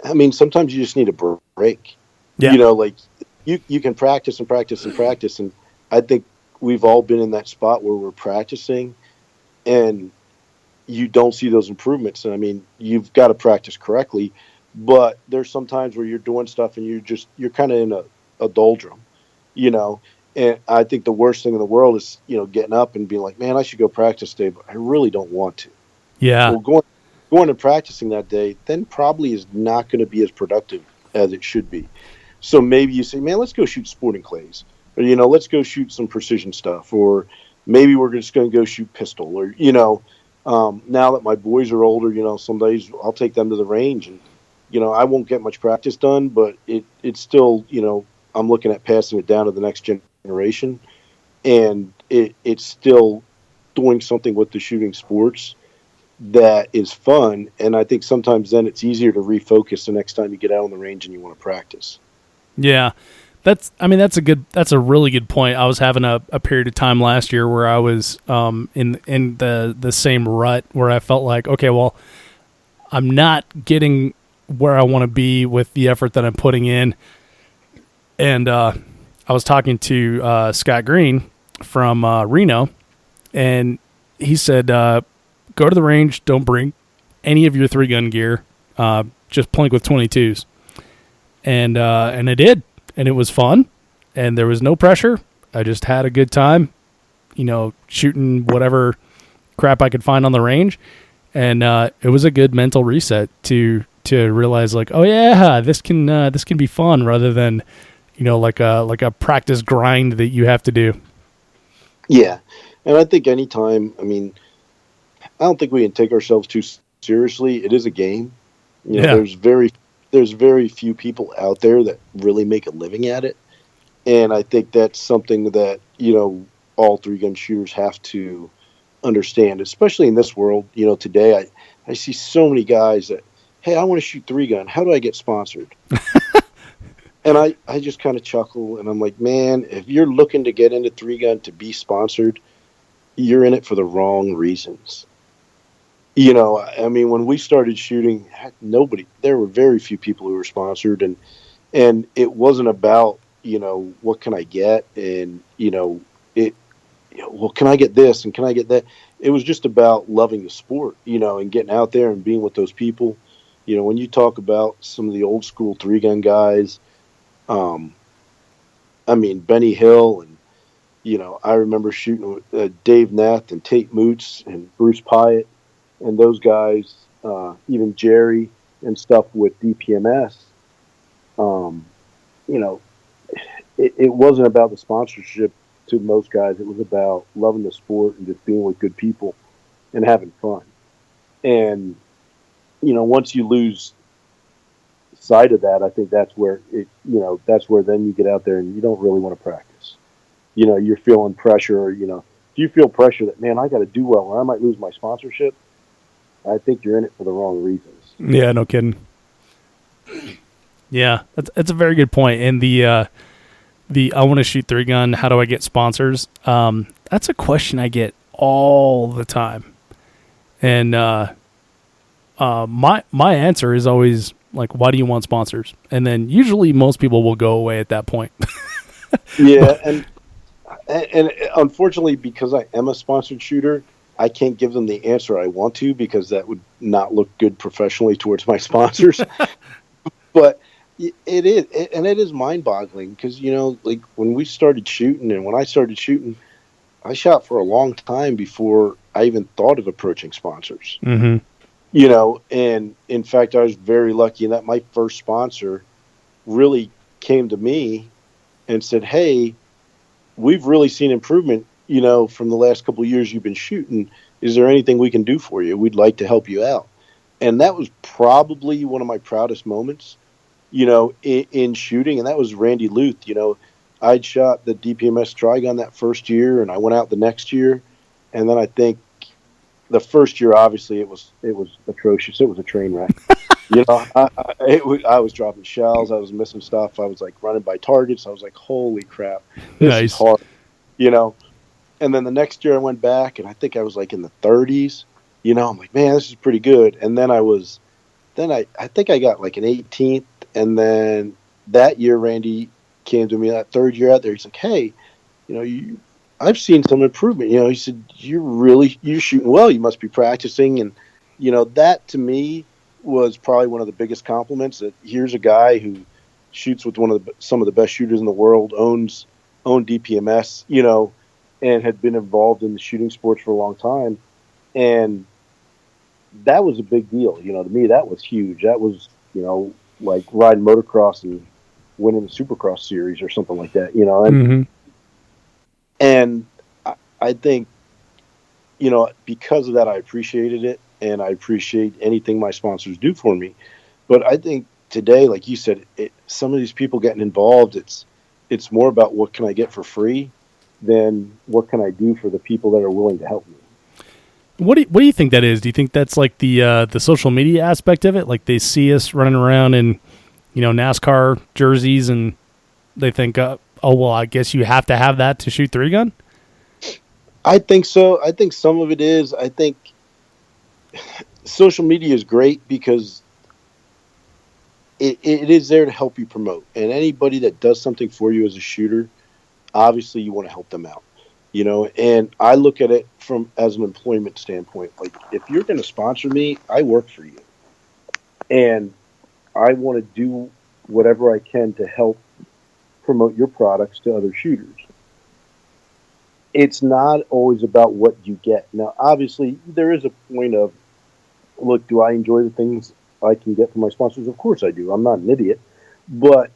I mean, sometimes you just need a break. Yeah. Like you can practice and practice and practice. And I think we've all been in that spot where we're practicing and you don't see those improvements. And I mean, you've got to practice correctly, but there's some times where you're doing stuff and you're kind of in a doldrum, And I think the worst thing in the world is, getting up and being like, man, I should go practice today, but I really don't want to. Yeah. Well, going and practicing that day then probably is not going to be as productive as it should be. So maybe you say, man, let's go shoot sporting clays, or, let's go shoot some precision stuff, or maybe we're just going to go shoot pistol, or, now that my boys are older, some days I'll take them to the range and, I won't get much practice done, but it's still, I'm looking at passing it down to the next generation, and it's still doing something with the shooting sports that is fun. And I think sometimes then it's easier to refocus the next time you get out on the range and you want to practice. Yeah. That's a really good point. I was having a period of time last year where I was in the same rut where I felt like, okay, well, I'm not getting where I want to be with the effort that I'm putting in. And I was talking to Scott Green from Reno, and he said, go to the range, don't bring any of your three-gun gear, just plink with 22s. And I did, and it was fun, and there was no pressure. I just had a good time, shooting whatever crap I could find on the range, and it was a good mental reset to realize, like, oh yeah, this can be fun rather than like a practice grind that you have to do. Yeah. And I think anytime, I mean, I don't think we can take ourselves too seriously. It is a game. There's very there's very few people out there that really make a living at it. And I think that's something that, all 3-gun shooters have to understand, especially in this world. Today I see so many guys that, hey, I want to shoot 3-gun. How do I get sponsored? And I just kind of chuckle, and I'm like, man, if you're looking to get into 3-gun to be sponsored, you're in it for the wrong reasons. I mean, when we started shooting, there were very few people who were sponsored, and it wasn't about, what can I get? And, well, can I get this? And can I get that? It was just about loving the sport, and getting out there and being with those people. When you talk about some of the old school 3-gun guys, I mean, Benny Hill, and, I remember shooting with Dave Neth and Tate Moots and Bruce Pyatt and those guys, even Jerry and stuff with DPMS. It wasn't about the sponsorship to most guys. It was about loving the sport and just being with good people and having fun. And, once you lose sight of that, I think that's where that's where then you get out there and you don't really want to practice. You're feeling pressure, if you feel pressure that, man, I got to do well or I might lose my sponsorship, I think you're in it for the wrong reasons. Yeah, no kidding. Yeah, that's a very good point. And the I want to shoot 3-gun, how do I get sponsors? That's a question I get all the time. And my answer is always like, why do you want sponsors? And then usually most people will go away at that point. Yeah, and unfortunately, because I am a sponsored shooter, I can't give them the answer I want to, because that would not look good professionally towards my sponsors. But it is mind-boggling, because like when we started shooting, and when I started shooting, I shot for a long time before I even thought of approaching sponsors. Mm-hmm. And in fact, I was very lucky in that my first sponsor really came to me and said, hey, we've really seen improvement, from the last couple of years you've been shooting. Is there anything we can do for you? We'd like to help you out. And that was probably one of my proudest moments, in shooting. And that was Randy Luth. I'd shot the DPMS Trigun that first year, and I went out the next year. And then I think the first year, obviously, it was atrocious. It was a train wreck. I was dropping shells. I was missing stuff. I was like running by targets. I was like, holy crap, this is hard. And then the next year I went back, and I think I was like in the 30s. I'm like, man, this is pretty good. And then I think I got like an 18th. And then that year, Randy came to me that third year out there. He's like, hey, I've seen some improvement. He said, you're shooting well. You must be practicing. And, that to me was probably one of the biggest compliments, that here's a guy who shoots with some of the best shooters in the world, owned DPMS, and had been involved in the shooting sports for a long time. And that was a big deal. To me, that was huge. That was, like riding motocross and winning the Supercross series or something like that, and, Mm-hmm. and I think, because of that, I appreciated it, and I appreciate anything my sponsors do for me. But I think today, like you said, some of these people getting involved, it's more about what can I get for free than what can I do for the people that are willing to help me. What do you think that is? Do you think that's like the social media aspect of it? Like they see us running around in, NASCAR jerseys, and they think, oh, well, I guess you have to have that to shoot 3-gun? I think so. I think some of it is. I think social media is great because it is there to help you promote. And anybody that does something for you as a shooter, obviously you want to help them out. And I look at it as an employment standpoint. Like, if you're going to sponsor me, I work for you. And I want to do whatever I can to help promote your products to other shooters. It's not always about what you get. Now, obviously, there is a point of, look, do I enjoy the things I can get from my sponsors? Of course I do. I'm not an idiot. But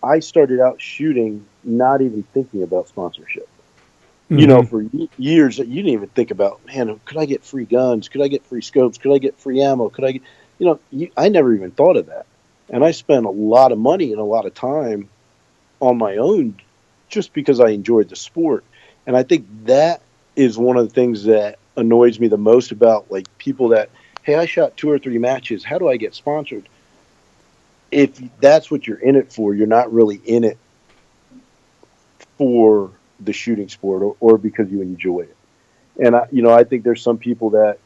I started out shooting not even thinking about sponsorship. Mm-hmm. For years, you didn't even think about, man, could I get free guns? Could I get free scopes? Could I get free ammo? Could I get, I never even thought of that. And I spent a lot of money and a lot of time on my own just because I enjoyed the sport. And I think that is one of the things that annoys me the most about like people that, hey, I shot 2 or 3 matches. How do I get sponsored? If that's what you're in it for, you're not really in it for the shooting sport or because you enjoy it. And I think there's some people that,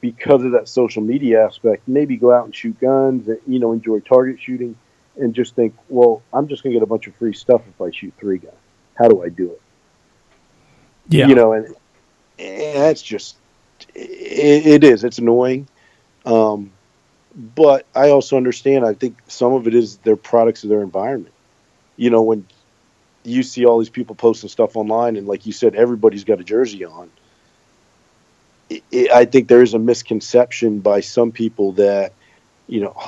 because of that social media aspect, maybe go out and shoot guns and, enjoy target shooting and just think, well, I'm just going to get a bunch of free stuff if I shoot 3 guns. How do I do it? Yeah. And that's just, it's annoying. But I also understand, I think some of it is their products of their environment. When you see all these people posting stuff online and like you said, everybody's got a jersey on, I think there is a misconception by some people that,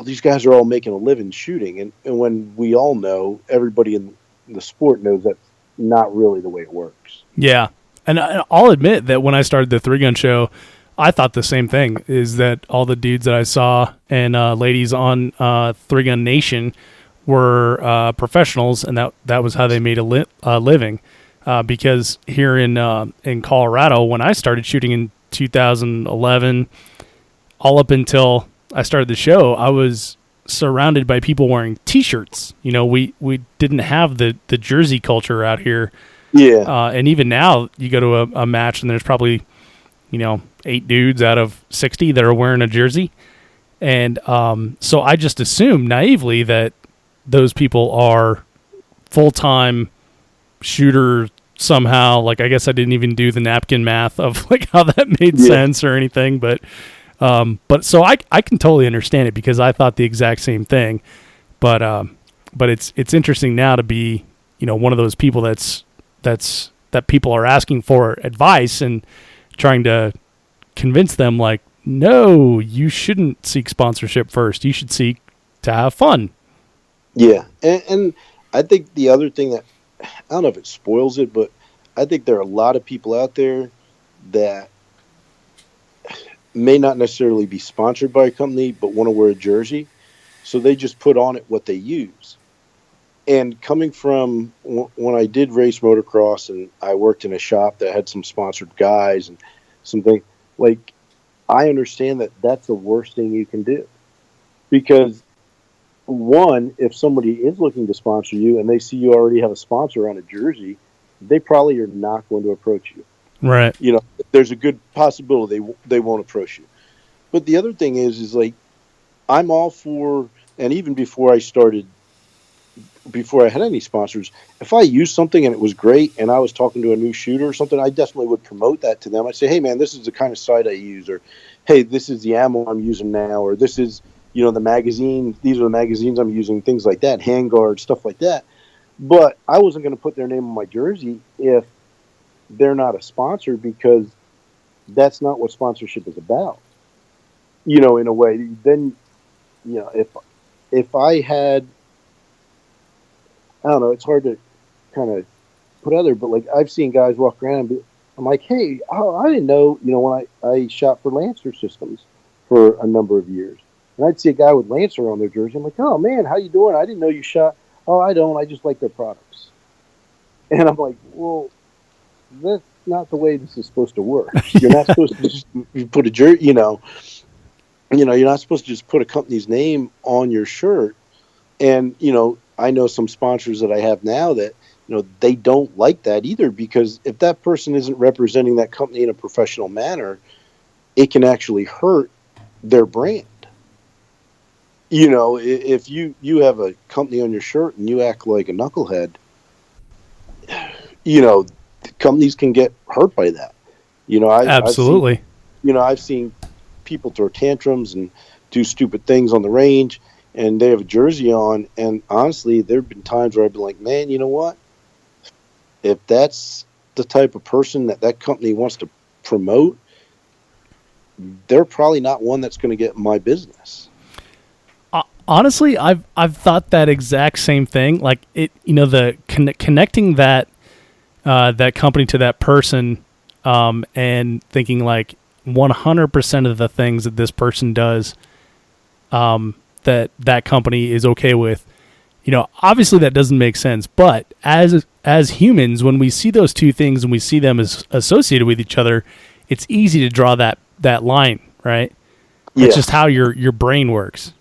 these guys are all making a living shooting. And when we all know, everybody in the sport knows that's not really the way it works. Yeah. And I'll admit that when I started the 3-Gun Show, I thought the same thing, is that all the dudes that I saw and ladies on 3-Gun Nation were professionals, and that was how they made a living. Because here in Colorado, when I started shooting in 2011, all up until I started the show, I was surrounded by people wearing T-shirts. We didn't have the jersey culture out here. Yeah. And even now, you go to a match and there's probably 8 dudes out of 60 that are wearing a jersey. And so I just assumed naively that those people are full-time shooter somehow. Like, I guess I didn't even do the napkin math of like how that made sense or anything. But so I can totally understand it because I thought the exact same thing. But it's interesting now to be, one of those people that people are asking for advice and trying to convince them, like, no, you shouldn't seek sponsorship first. You should seek to have fun. Yeah. And I think the other thing that, I don't know if it spoils it, but I think there are a lot of people out there that may not necessarily be sponsored by a company, but want to wear a jersey. So they just put on it what they use. And coming from when I did race motocross and I worked in a shop that had some sponsored guys and something, like, I understand that that's the worst thing you can do. Because, one, if somebody is looking to sponsor you and they see you already have a sponsor on a jersey, they probably are not going to approach you. Right. There's a good possibility they won't approach you. But the other thing is like, I'm all for, and even before I had any sponsors, if I used something and it was great and I was talking to a new shooter or something, I definitely would promote that to them. I'd say, hey, man, this is the kind of sight I use, or hey, this is the ammo I'm using now, or this is, the magazine, these are the magazines I'm using, things like that, handguards, stuff like that. But I wasn't going to put their name on my jersey if they're not a sponsor, because that's not what sponsorship is about. In a way, then, if I had, I don't know, it's hard to kind of put other, but like I've seen guys walk around and I'm like, hey, I didn't know, when I shot for Lancer Systems for a number of years. And I'd see a guy with Lancer on their jersey. I'm like, oh man, how you doing? I didn't know you shot. Oh, I don't. I just like their products. And I'm like, well, that's not the way this is supposed to work. You're not supposed to just put a jersey, you're not supposed to just put a company's name on your shirt. And, I know some sponsors that I have now that, they don't like that either, because if that person isn't representing that company in a professional manner, it can actually hurt their brand. If you have a company on your shirt and you act like a knucklehead, companies can get hurt by that. Absolutely. I've seen people throw tantrums and do stupid things on the range, and they have a jersey on. And honestly, there have been times where I've been like, man, you know what? If that's the type of person that company wants to promote, they're probably not one that's going to get my business. Honestly, I've thought that exact same thing. Like connecting that that company to that person, and thinking like 100% of the things that this person does, that company is okay with. Obviously that doesn't make sense, but as humans, when we see those two things and we see them as associated with each other, it's easy to draw that line, right? Yeah. It's just how your brain works.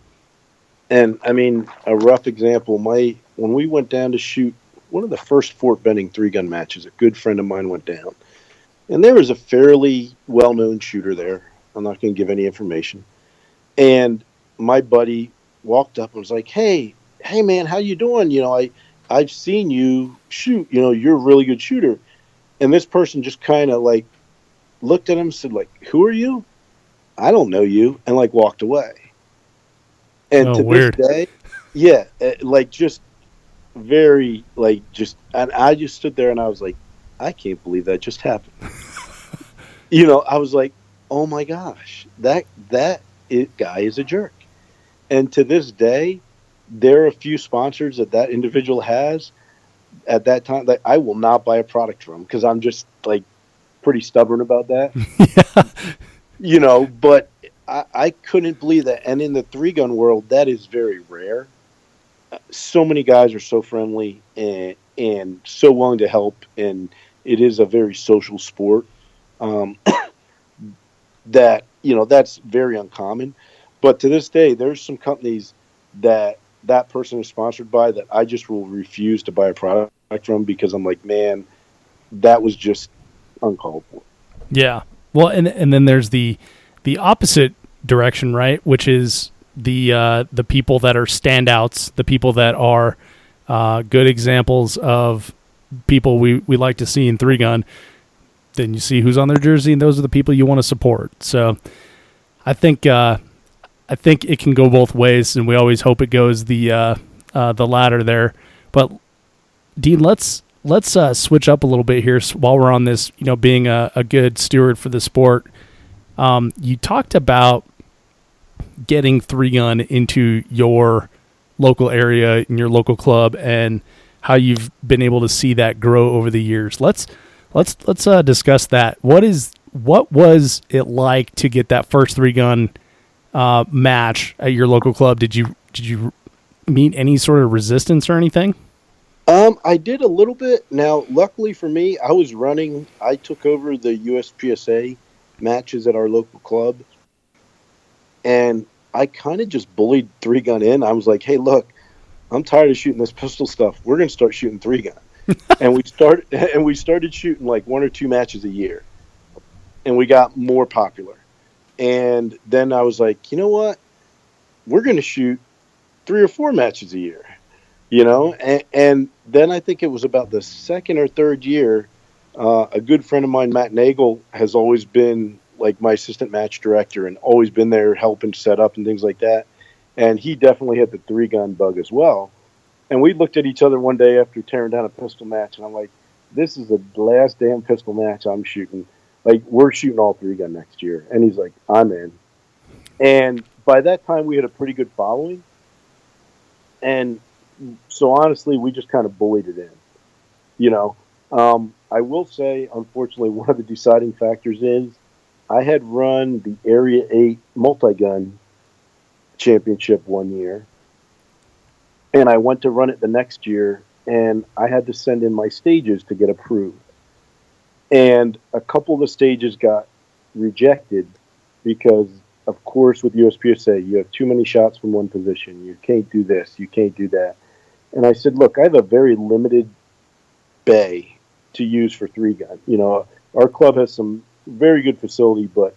And I mean, a rough example, when we went down to shoot one of the first Fort Benning 3-gun matches, a good friend of mine went down. And there was a fairly well-known shooter there. I'm not going to give any information. And my buddy walked up and was like, hey man, how you doing? I've seen you shoot, you're a really good shooter. And this person just kind of like looked at him and said, like, who are you? I don't know you. And like walked away. And to weird. this day, yeah, like just very like and I just stood there and I was like, I can't believe that just happened. I was like, oh my gosh, that guy is a jerk. And to this day, there are a few sponsors that individual has at that time that I will not buy a product from because I'm just like pretty stubborn about that. Yeah. But I couldn't believe that. And in the 3-gun world, that is very rare. So many guys are so friendly and so willing to help, and it is a very social sport. That that's very uncommon. But to this day, there's some companies that person is sponsored by that I just will refuse to buy a product from because I'm like, man, that was just uncalled for. Yeah. Well, and then there's the opposite direction, right? Which is the people that are standouts, the people that are good examples of people we like to see in 3-gun. Then you see who's on their jersey, and those are the people you want to support. So I think it can go both ways, and we always hope it goes the latter there. But Dean, let's switch up a little bit here while we're on this. Being a good steward for the sport. You talked about getting 3-gun into your local area, in your local club, and how you've been able to see that grow over the years. Let's discuss that. What was it like to get that first 3-gun match at your local club? Did you meet any sort of resistance or anything? I did a little bit. Now, luckily for me, I took over the USPSA matches at our local club, and I kind of just bullied 3-gun in. I was like, hey, look, I'm tired of shooting this pistol stuff. We're going to start shooting 3-gun. And we started shooting like 1 or 2 matches a year, and we got more popular. And then I was like, you know what? We're going to shoot 3 or 4 matches a year, And then I think it was about the second or third year, a good friend of mine, Matt Nagel, has always been like my assistant match director and always been there helping set up and things like that. And he definitely had the 3-gun bug as well. And we looked at each other one day after tearing down a pistol match, and I'm like, this is the last damn pistol match I'm shooting. Like, we're shooting all 3-gun next year. And he's like, I'm in. And by that time, we had a pretty good following. And so, honestly, we just kind of bullied it in. I will say, unfortunately, one of the deciding factors is I had run the Area 8 multi-gun championship one year. And I went to run it the next year, and I had to send in my stages to get approved. And a couple of the stages got rejected because, of course, with USPSA, you have too many shots from one position. You can't do this. You can't do that. And I said, look, I have a very limited bay to use for 3-gun. Our club has some very good facility, but,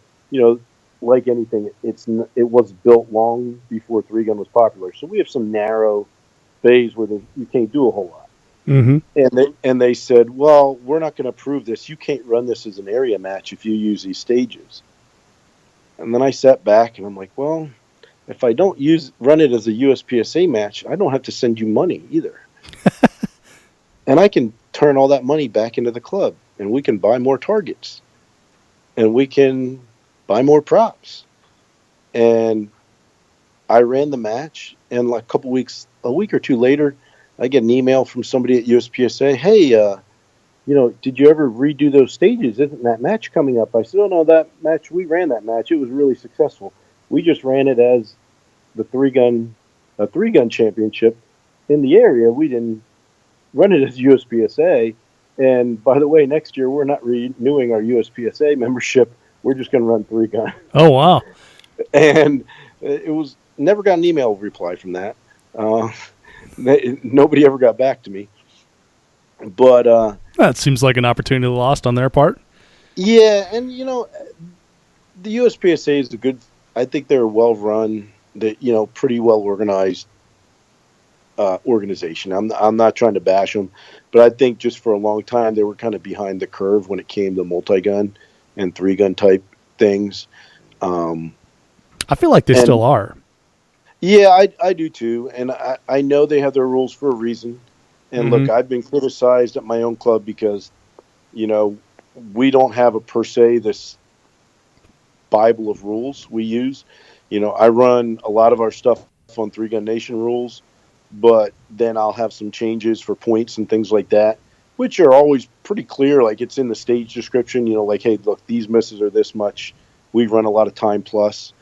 like anything, it was built long before 3-gun was popular. So we have some narrow bays where you can't do a whole lot. Mm-hmm. And they said, well, we're not going to approve this. You can't run this as an area match if you use these stages. And then I sat back and I'm like, well, if I don't run it as a USPSA match, I don't have to send you money either. And I can turn all that money back into the club, and we can buy more targets, and we can buy more props. And I ran the match, and like a week or two later, I get an email from somebody at USPSA. Hey, did you ever redo those stages? Isn't that match coming up? I said, oh no, we ran that match. It was really successful. We just ran it as the a 3-gun championship in the area. We didn't run it as USPSA. And by the way, next year we're not renewing our USPSA membership. We're just going to run 3-gun. Oh, wow. And it was never got an email reply from that. Nobody ever got back to me. But That seems like an opportunity lost on their part. yeah, and the USPSA is I think they're a well-run, pretty well-organized organization. I'm not trying to bash them, but I think just for a long time they were kind of behind the curve when it came to multi-gun and 3-gun type things. I feel like they still are. Yeah, I do too, and I know they have their rules for a reason. And look, I've been criticized at my own club because, we don't have a per se this Bible of rules we use. I run a lot of our stuff on 3-Gun Nation rules, but then I'll have some changes for points and things like that, which are always pretty clear. Like it's in the stage description, like, hey, look, these misses are this much. We run a lot of time plus.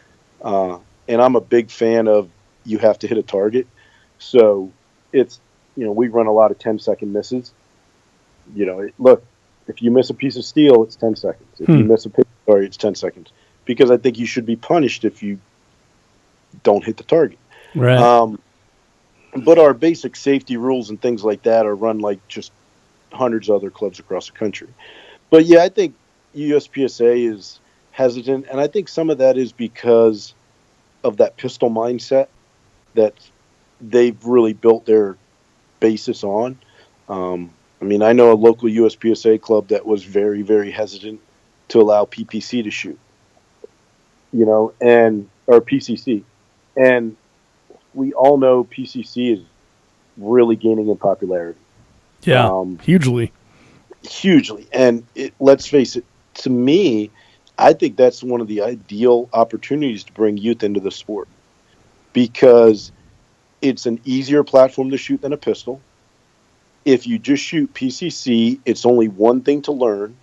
And I'm a big fan of you have to hit a target. So it's, we run a lot of 10-second misses. Look, if you miss a piece of steel, it's 10 seconds. If you miss a pitch target, it's 10 seconds. Because I think you should be punished if you don't hit the target. Right. But our basic safety rules and things like that are run like just hundreds of other clubs across the country. But yeah, I think USPSA is hesitant, and I think some of that is because of that pistol mindset that they've really built their basis on. I know a local USPSA club that was very, very hesitant to allow PPC to shoot, or PCC. And we all know PCC is really gaining in popularity. Yeah, hugely. Hugely. And let's face it, to me, I think that's one of the ideal opportunities to bring youth into the sport because it's an easier platform to shoot than a pistol. If you just shoot PCC, it's only one thing to learn.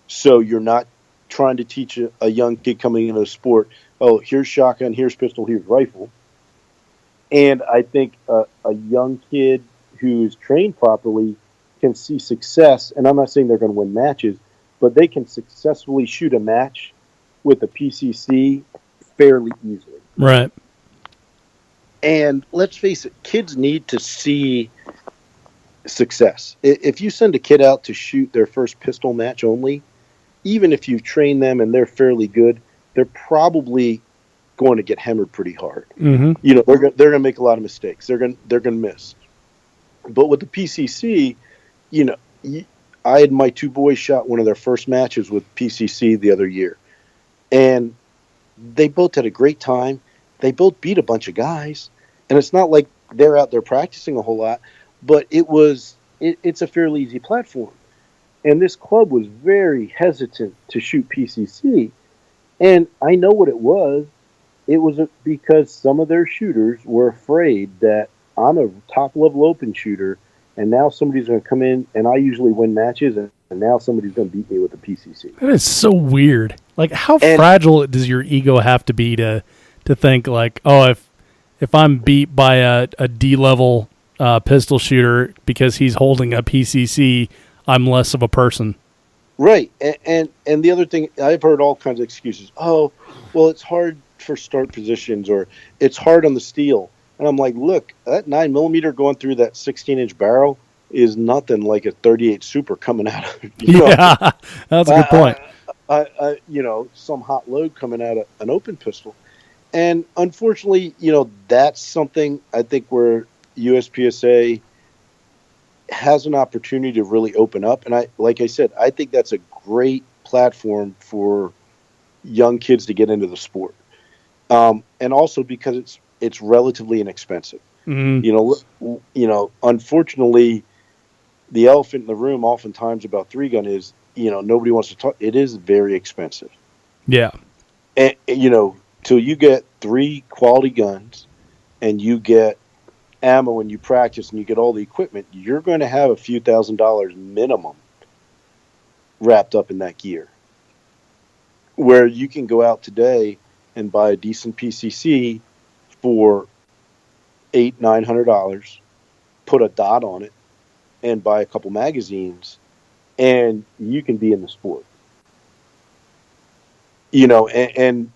So you're not trying to teach a young kid coming into the sport, oh, here's shotgun, here's pistol, here's rifle. And I think a young kid who's trained properly can see success. And I'm not saying they're going to win matches, but they can successfully shoot a match with a PCC fairly easily. Right. And let's face it, kids need to see success. If you send a kid out to shoot their first pistol match only, even if you train them and they're fairly good, they're probably going to get hammered pretty hard. Mm-hmm. They're going to make a lot of mistakes. They're going to miss. But with the PCC, I had my two boys shot one of their first matches with PCC the other year, and they both had a great time. They both beat a bunch of guys, and it's not like they're out there practicing a whole lot, but it's a fairly easy platform. And this club was very hesitant to shoot PCC, and I know what it was. It was because some of their shooters were afraid that I'm a top-level open shooter, and now somebody's going to come in, and I usually win matches, and now somebody's going to beat me with a PCC. That is so weird. Like, how fragile does your ego have to be to think, like, oh, if I'm beat by a D-level pistol shooter because he's holding a PCC, I'm less of a person. Right. And the other thing, I've heard all kinds of excuses. Oh, well, it's hard for start positions, or it's hard on the steel. And I'm like, look, that 9mm going through that 16-inch barrel is nothing like a 38 Super coming out of, Yeah, that's a good point. Some hot load coming out of an open pistol. And unfortunately, that's something I think where USPSA has an opportunity to really open up. And like I said, I think that's a great platform for young kids to get into the sport. And also because it's relatively inexpensive. Mm-hmm. Unfortunately, the elephant in the room oftentimes about 3-gun is, nobody wants to talk. It is very expensive. Yeah. And, till you get 3 quality guns and you get ammo and you practice and you get all the equipment, you're going to have a few $1,000s minimum wrapped up in that gear. Where you can go out today and buy a decent PCC for $800-900, put a dot on it, and buy a couple magazines, and you can be in the sport. And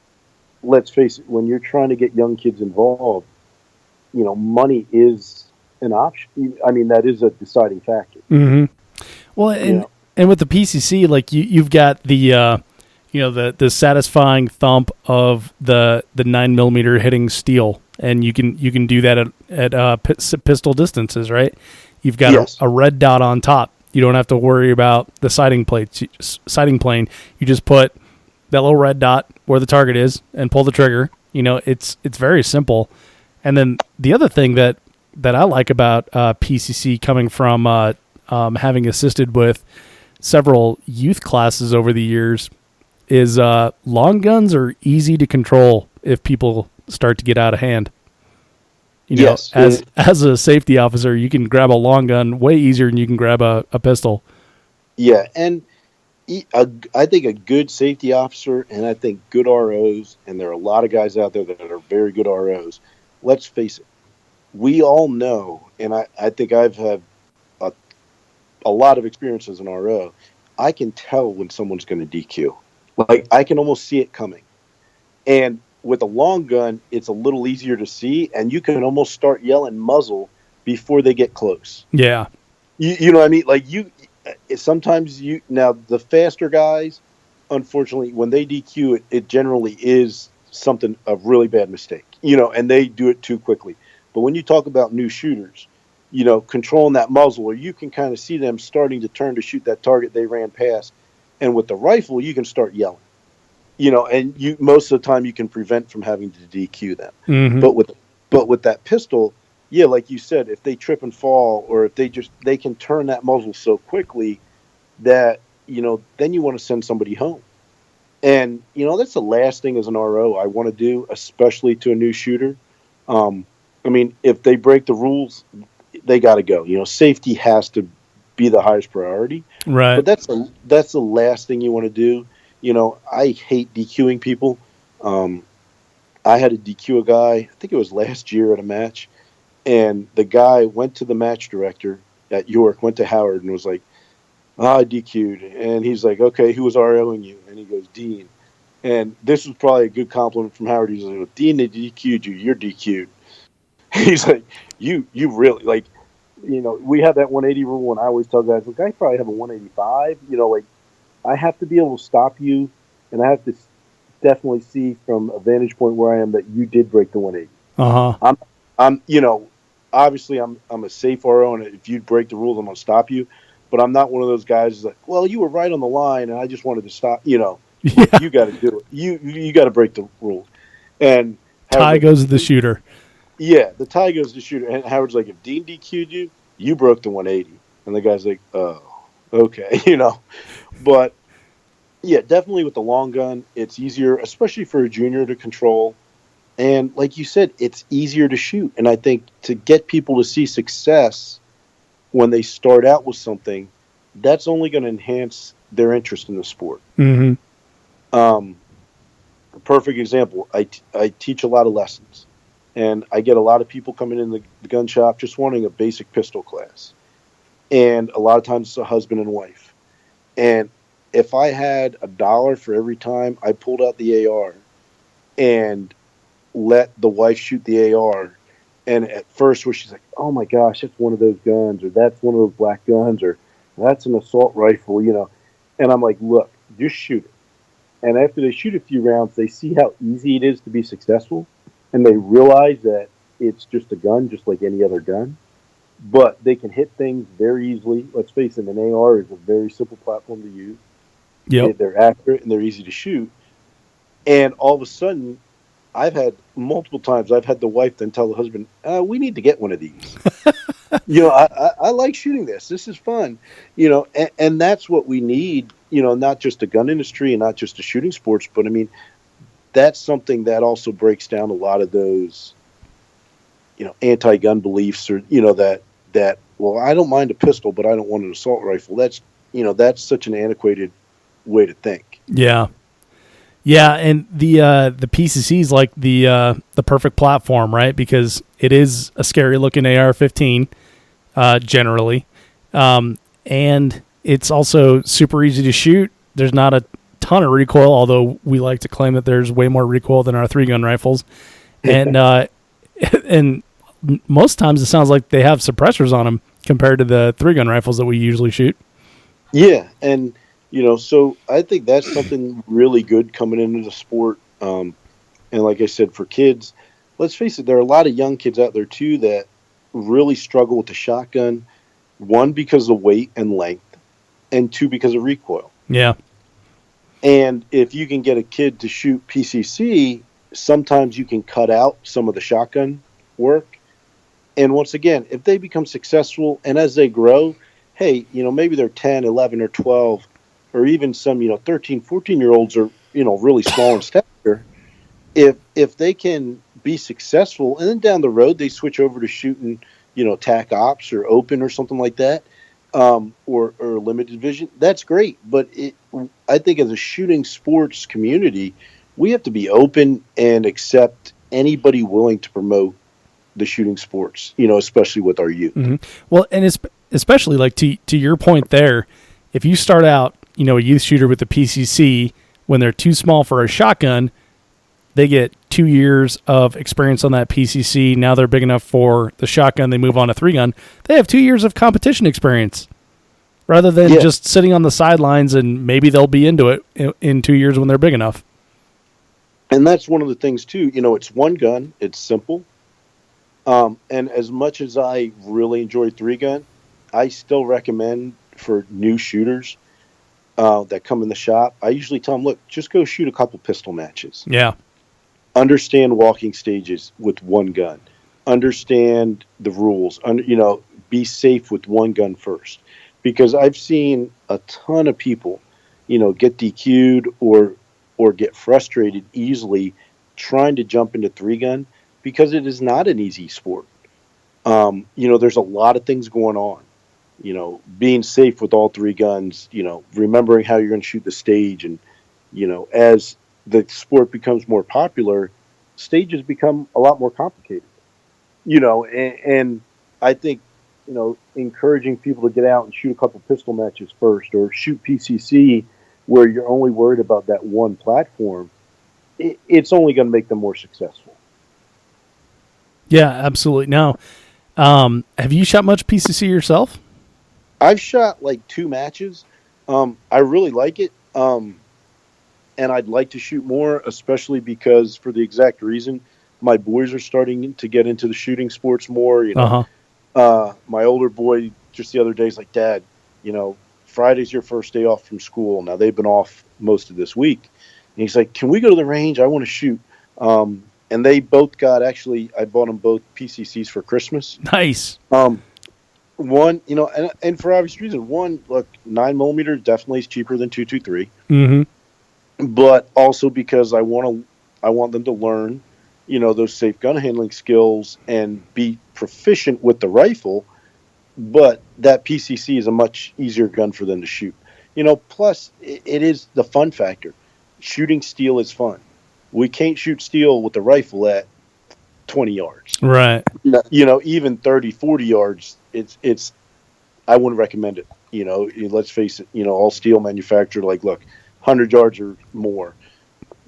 let's face it, when you're trying to get young kids involved, money is an option. I mean, that is a deciding factor. Mm-hmm. Well, and with the PCC, like you've got the the satisfying thump of the 9mm hitting steel, and you can do that at pistol distances, right? You've got a red dot on top. You don't have to worry about the sighting plane. You just put that little red dot where the target is and pull the trigger. It's very simple. And then the other thing that I like about PCC, coming from having assisted with several youth classes over the years, is long guns are easy to control if people start to get out of hand. As a safety officer, you can grab a long gun way easier than you can grab a pistol. Yeah, and I think a good safety officer, and I think good ROs, and there are a lot of guys out there that are very good ROs. Let's face it, we all know, and I think I've had a lot of experience as an RO. I can tell when someone's going to DQ. Like, I can almost see it coming. And with a long gun, it's a little easier to see, and you can almost start yelling muzzle before they get close. Yeah. You know what I mean? Like, sometimes now the faster guys, unfortunately, when they DQ, it generally is something, a really bad mistake, and they do it too quickly. But when you talk about new shooters, controlling that muzzle, or you can kind of see them starting to turn to shoot that target they ran past. And with the rifle, you can start yelling, and most of the time you can prevent from having to DQ them. Mm-hmm. But with that pistol, yeah, like you said, if they trip and fall, or if they can turn that muzzle so quickly that, then you want to send somebody home. And, that's the last thing as an RO I want to do, especially to a new shooter. I mean, if they break the rules, they got to go. Safety has to be the highest priority. Right. But that's the last thing you want to do. I hate DQing people. I had to DQ a guy, I think it was last year at a match, and the guy went to the match director at York, went to Howard, and was like, I DQ'd. And he's like, okay, who was ROing you? And he goes, Dean. And this was probably a good compliment from Howard. He's like, Dean, they DQ'd you. You're DQ'd. He's like, you really, like, we have that 180 rule, and I always tell guys, look, I probably have a 185. Like, I have to be able to stop you, and I have to definitely see from a vantage point where I am that you did break the 180. Uh-huh. I'm obviously I'm a safe RO, and if you break the rules, I'm going to stop you. But I'm not one of those guys who's like, well, you were right on the line, and I just wanted to stop. Yeah. You got to do it. You got to break the rules. And tie goes to the shooter. Yeah, the tie goes to the shooter. And Howard's like, if Dean DQ'd you, you broke the 180. And the guy's like, oh, okay, But, yeah, definitely with the long gun, it's easier, especially for a junior, to control. And like you said, it's easier to shoot. And I think to get people to see success when they start out with something, that's only going to enhance their interest in the sport. Mm-hmm. A perfect example, I teach a lot of lessons. And I get a lot of people coming in the gun shop just wanting a basic pistol class. And a lot of times it's a husband and wife. And if I had $1 for every time I pulled out the AR and let the wife shoot the AR, and at first where she's like, oh my gosh, that's one of those guns, or that's one of those black guns, or that's an assault rifle, And I'm like, look, just shoot it. And after they shoot a few rounds, they see how easy it is to be successful. And they realize that it's just a gun, just like any other gun. But they can hit things very easily. Let's face it, an AR is a very simple platform to use. Yep. They're accurate and they're easy to shoot. And all of a sudden, I've had multiple times, I've had the wife then tell the husband, we need to get one of these. I like shooting this. This is fun. And that's what we need, not just the gun industry and not just the shooting sports, but I mean, that's something that also breaks down a lot of those, anti-gun beliefs, or, that, well, I don't mind a pistol, but I don't want an assault rifle. That's such an antiquated way to think. Yeah. Yeah, and the PCC is like the perfect platform, right? Because it is a scary looking AR-15 generally, and it's also super easy to shoot. There's not a ton of recoil, although we like to claim that there's way more recoil than our 3-gun rifles, and and most times it sounds like they have suppressors on them compared to the 3-gun rifles that we usually shoot. Yeah, and so I think that's something really good coming into the sport. And like I said, for kids, let's face it, there are a lot of young kids out there too that really struggle with the shotgun. 1, because of weight and length, and 2, because of recoil. Yeah. And if you can get a kid to shoot PCC, sometimes you can cut out some of the shotgun work. And once again, if they become successful and as they grow, hey, maybe they're 10, 11, or 12, or even some, 13, 14-year-olds are, really small in stature. If they can be successful and then down the road they switch over to shooting, TAC ops or open or something like that, or limited vision, that's great. But I think as a shooting sports community, we have to be open and accept anybody willing to promote the shooting sports, especially with our youth. Mm-hmm. Well, and especially like to your point there, if you start out, a youth shooter with the PCC, when they're too small for a shotgun, they get 2 years of experience on that PCC. Now they're big enough for the shotgun. They move on to 3-gun. They have 2 years of competition experience rather than just sitting on the sidelines, and maybe they'll be into it in 2 years when they're big enough. And that's one of the things too, it's one gun, it's simple. And as much as I really enjoy 3-gun, I still recommend for new shooters that come in the shop, I usually tell them, look, just go shoot a couple pistol matches. Yeah. Understand walking stages with one gun. Understand the rules. Be safe with one gun first. Because I've seen a ton of people, get DQ'd or get frustrated easily trying to jump into 3-gun because it is not an easy sport. There's a lot of things going on. Being safe with all 3 guns, remembering how you're going to shoot the stage. And, as the sport becomes more popular, stages become a lot more complicated. And I think, encouraging people to get out and shoot a couple pistol matches first or shoot PCC where you're only worried about that one platform, it's only going to make them more successful. Yeah, absolutely. Now, have you shot much PCC yourself? I've shot like 2 matches. I really like it. And I'd like to shoot more, especially because for the exact reason, my boys are starting to get into the shooting sports more. My older boy just the other day is like, Dad, Friday's your first day off from school. Now they've been off most of this week. And he's like, can we go to the range? I want to shoot. And they both got, actually, I bought them both PCCs for Christmas. Nice. One, and for obvious reason, one, look, 9mm definitely is cheaper than 223. Mm-hmm. But also because I want them to learn, those safe gun handling skills and be proficient with the rifle. But that PCC is a much easier gun for them to shoot. Plus it is the fun factor. Shooting steel is fun. We can't shoot steel with the rifle at 20 yards. Right. Even 30, 40 yards, it's I wouldn't recommend it. Let's face it, all steel manufactured, like, look, 100 yards or more.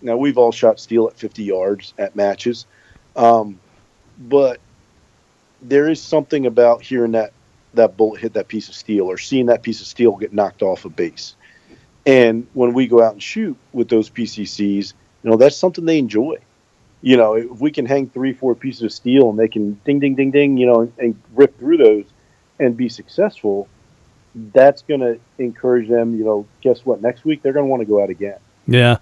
Now, we've all shot steel at 50 yards at matches. But there is something about hearing that bullet hit that piece of steel or seeing that piece of steel get knocked off a base. And when we go out and shoot with those PCCs, that's something they enjoy. If we can hang 3-4 pieces of steel and they can ding, ding, ding, ding, and rip through those and be successful, that's going to encourage them, guess what? Next week, they're going to want to go out again. Yeah.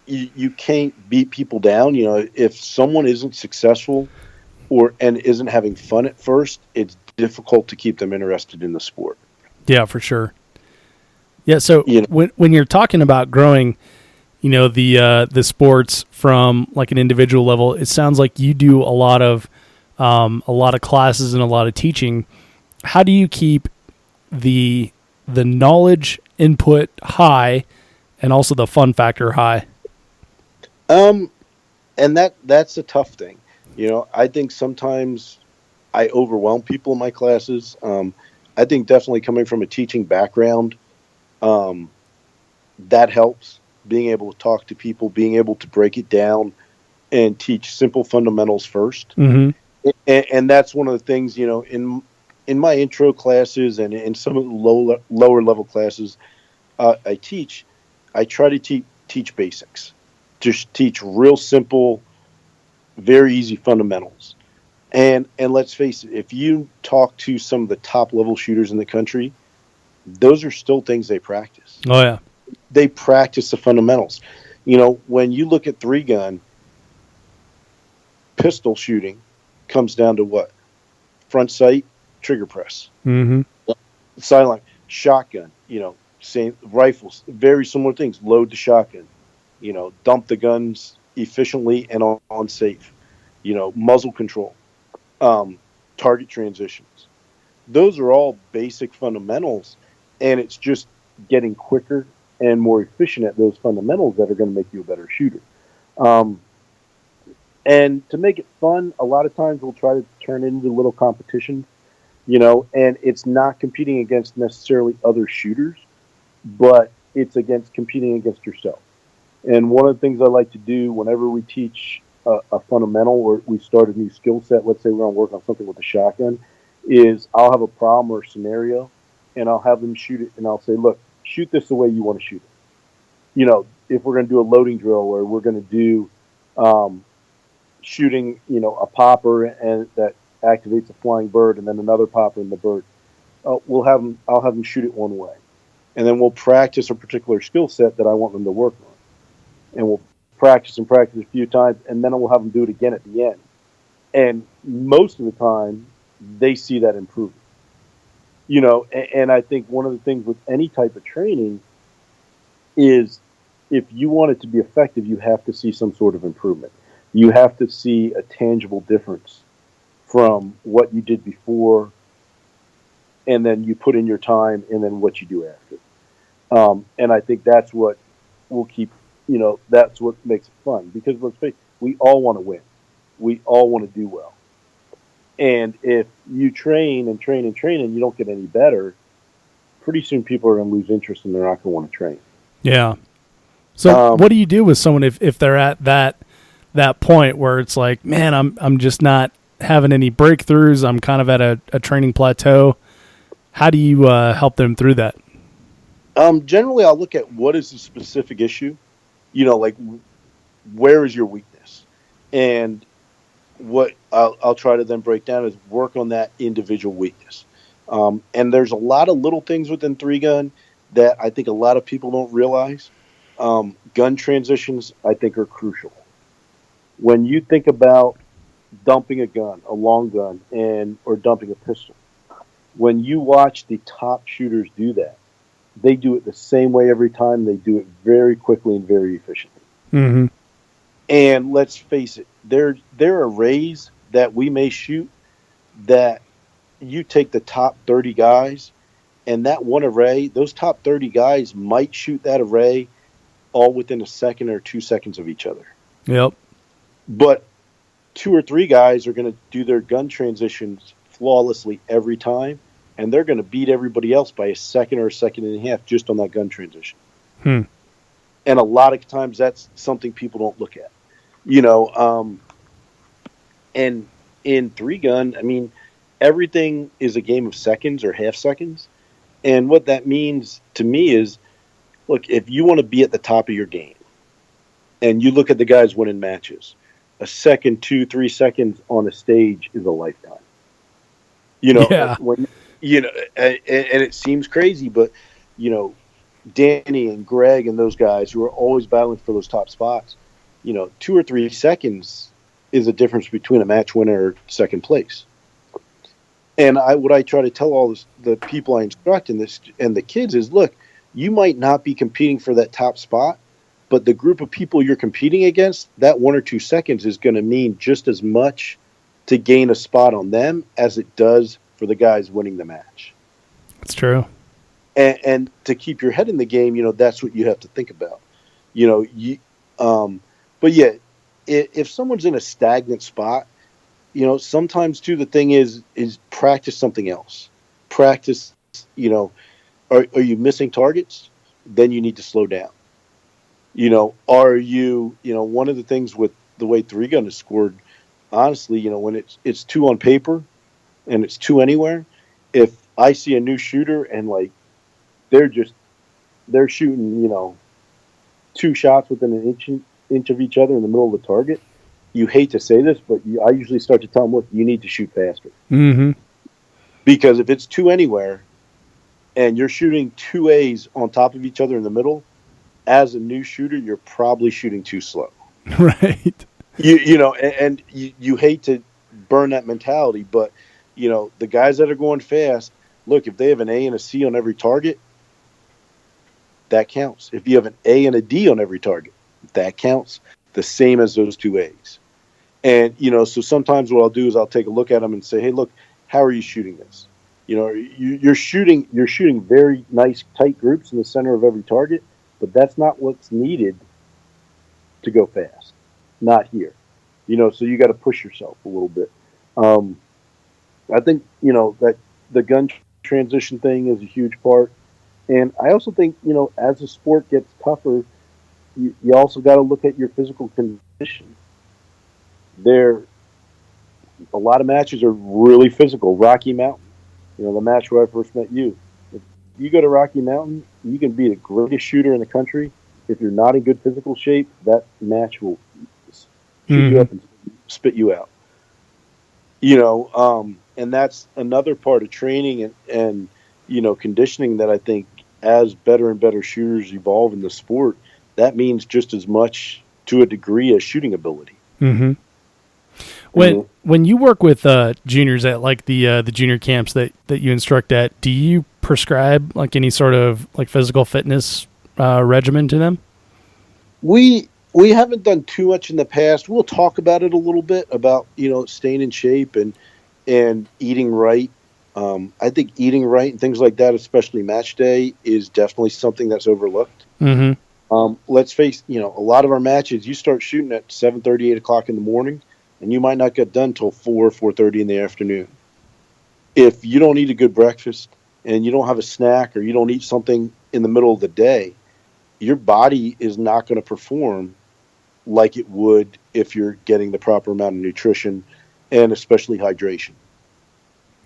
You can't beat people down. If someone isn't successful and isn't having fun at first, it's difficult to keep them interested in the sport. Yeah, for sure. Yeah. So when you're talking about growing, the sports from like an individual level, it sounds like you do a lot of classes and a lot of teaching. How do you keep the knowledge input high and also the fun factor high. And that's a tough thing. I think sometimes I overwhelm people in my classes. I think definitely coming from a teaching background, that helps, being able to talk to people, being able to break it down and teach simple fundamentals first. Mm-hmm. And that's one of the things, in my intro classes and in some of the lower level classes I try to teach basics. Just teach real simple, very easy fundamentals. And let's face it, if you talk to some of the top level shooters in the country, those are still things they practice. Oh, yeah. They practice the fundamentals. When you look at 3-gun, pistol shooting comes down to what? Front sight, trigger press. Mm-hmm. Sideline, shotgun, same rifles, very similar things. Load the shotgun, dump the guns efficiently and on safe, muzzle control, target transitions. Those are all basic fundamentals, and it's just getting quicker and more efficient at those fundamentals that are going to make you a better shooter. And to make it fun, a lot of times we'll try to turn it into little competitions, and it's not competing against necessarily other shooters, but it's competing against yourself. And one of the things I like to do whenever we teach a fundamental or we start a new skill set, let's say we're going to work on something with a shotgun, is I'll have a problem or scenario, and I'll have them shoot it, and I'll say, look, shoot this the way you want to shoot it. If we're going to do a loading drill or we're going to do shooting, a popper and that activates a flying bird and then another popper in the bird, I'll have them shoot it one way. And then we'll practice a particular skill set that I want them to work on. And we'll practice a few times, and then we'll have them do it again at the end. And most of the time, they see that improvement. And I think one of the things with any type of training is if you want it to be effective, you have to see some sort of improvement. You have to see a tangible difference from what you did before, and then you put in your time, and then what you do after. And I think that's what will keep, that's what makes it fun. Because let's face it, we all want to win. We all want to do well. And if you train and train and train and you don't get any better, pretty soon people are going to lose interest and they're not going to want to train. Yeah. So what do you do with someone if they're at that point where it's like, man, I'm just not having any breakthroughs. I'm kind of at a training plateau. How do you help them through that? Generally, I'll look at what is the specific issue. Like where is your weakness, and what I'll try to then break down is work on that individual weakness. And there's a lot of little things within 3-gun that I think a lot of people don't realize. Gun transitions, I think, are crucial. When you think about dumping a gun, a long gun, or dumping a pistol, when you watch the top shooters do that, they do it the same way every time. They do it very quickly and very efficiently. Mm-hmm. And let's face it, there are arrays that we may shoot that you take the top 30 guys, and that one array, those top 30 guys might shoot that array all within a second or 2 seconds of each other. Yep. But 2 or 3 guys are going to do their gun transitions flawlessly every time, and they're going to beat everybody else by a second or a second and a half just on that gun transition. And a lot of times that's something people don't look at. And in 3-gun, I mean, everything is a game of seconds or half seconds. And what that means to me is, look, if you want to be at the top of your game and you look at the guys winning matches, a second, 2, 3 seconds on a stage is a lifetime. And it seems crazy, but, Danny and Greg and those guys who are always battling for those top spots, 2 or 3 seconds is a difference between a match winner or second place. And what I try to tell all the people I instruct in this and the kids is, look, you might not be competing for that top spot, but the group of people you're competing against, that 1 or 2 seconds is going to mean just as much to gain a spot on them as it does for the guys winning the match. That's true. and to keep your head in the game, that's what you have to think about. But yeah, if someone's in a stagnant spot, sometimes too, the thing is practice something else. Practice, are you missing targets? Then you need to slow down. Are you, one of the things with the way 3-gun is scored, honestly, when it's 2 on paper and it's 2 anywhere, if I see a new shooter and like they're shooting, 2 shots within an inch of each other in the middle of the target, you hate to say this, but I usually start to tell them, look, you need to shoot faster. Mm-hmm. Because if it's 2 anywhere and you're shooting 2 A's on top of each other in the middle, as a new shooter, you're probably shooting too slow. Right. You hate to burn that mentality, but, the guys that are going fast, look, if they have an A and a C on every target, that counts. If you have an A and a D on every target, that counts. The same as those 2 A's. And, so sometimes what I'll do is I'll take a look at them and say, hey, look, how are you shooting this? You're shooting very nice, tight groups in the center of every target, but that's not what's needed to go fast. Not here. So you got to push yourself a little bit. I think, that the gun transition thing is a huge part. And I also think, as the sport gets tougher, you also got to look at your physical condition. A lot of matches are really physical. Rocky Mountain, the match where I first met you. If you go to Rocky Mountain, you can be the greatest shooter in the country. If you're not in good physical shape, that match will shoot you up and spit you out. And that's another part of training and conditioning that I think as better and better shooters evolve in the sport, that means just as much to a degree as shooting ability. Mm-hmm. When you work with juniors at like the junior camps that you instruct at, do you prescribe like any sort of like physical fitness regimen to them? We haven't done too much in the past. We'll talk about it a little bit about staying in shape and eating right. I think eating right and things like that, especially match day, is definitely something that's overlooked. Mm-hmm. Let's face, a lot of our matches, you start shooting at 7:30, 8 o'clock in the morning, and you might not get done till 4:30 in the afternoon. If you don't eat a good breakfast and you don't have a snack or you don't eat something in the middle of the day, your body is not going to perform like it would if you're getting the proper amount of nutrition and especially hydration.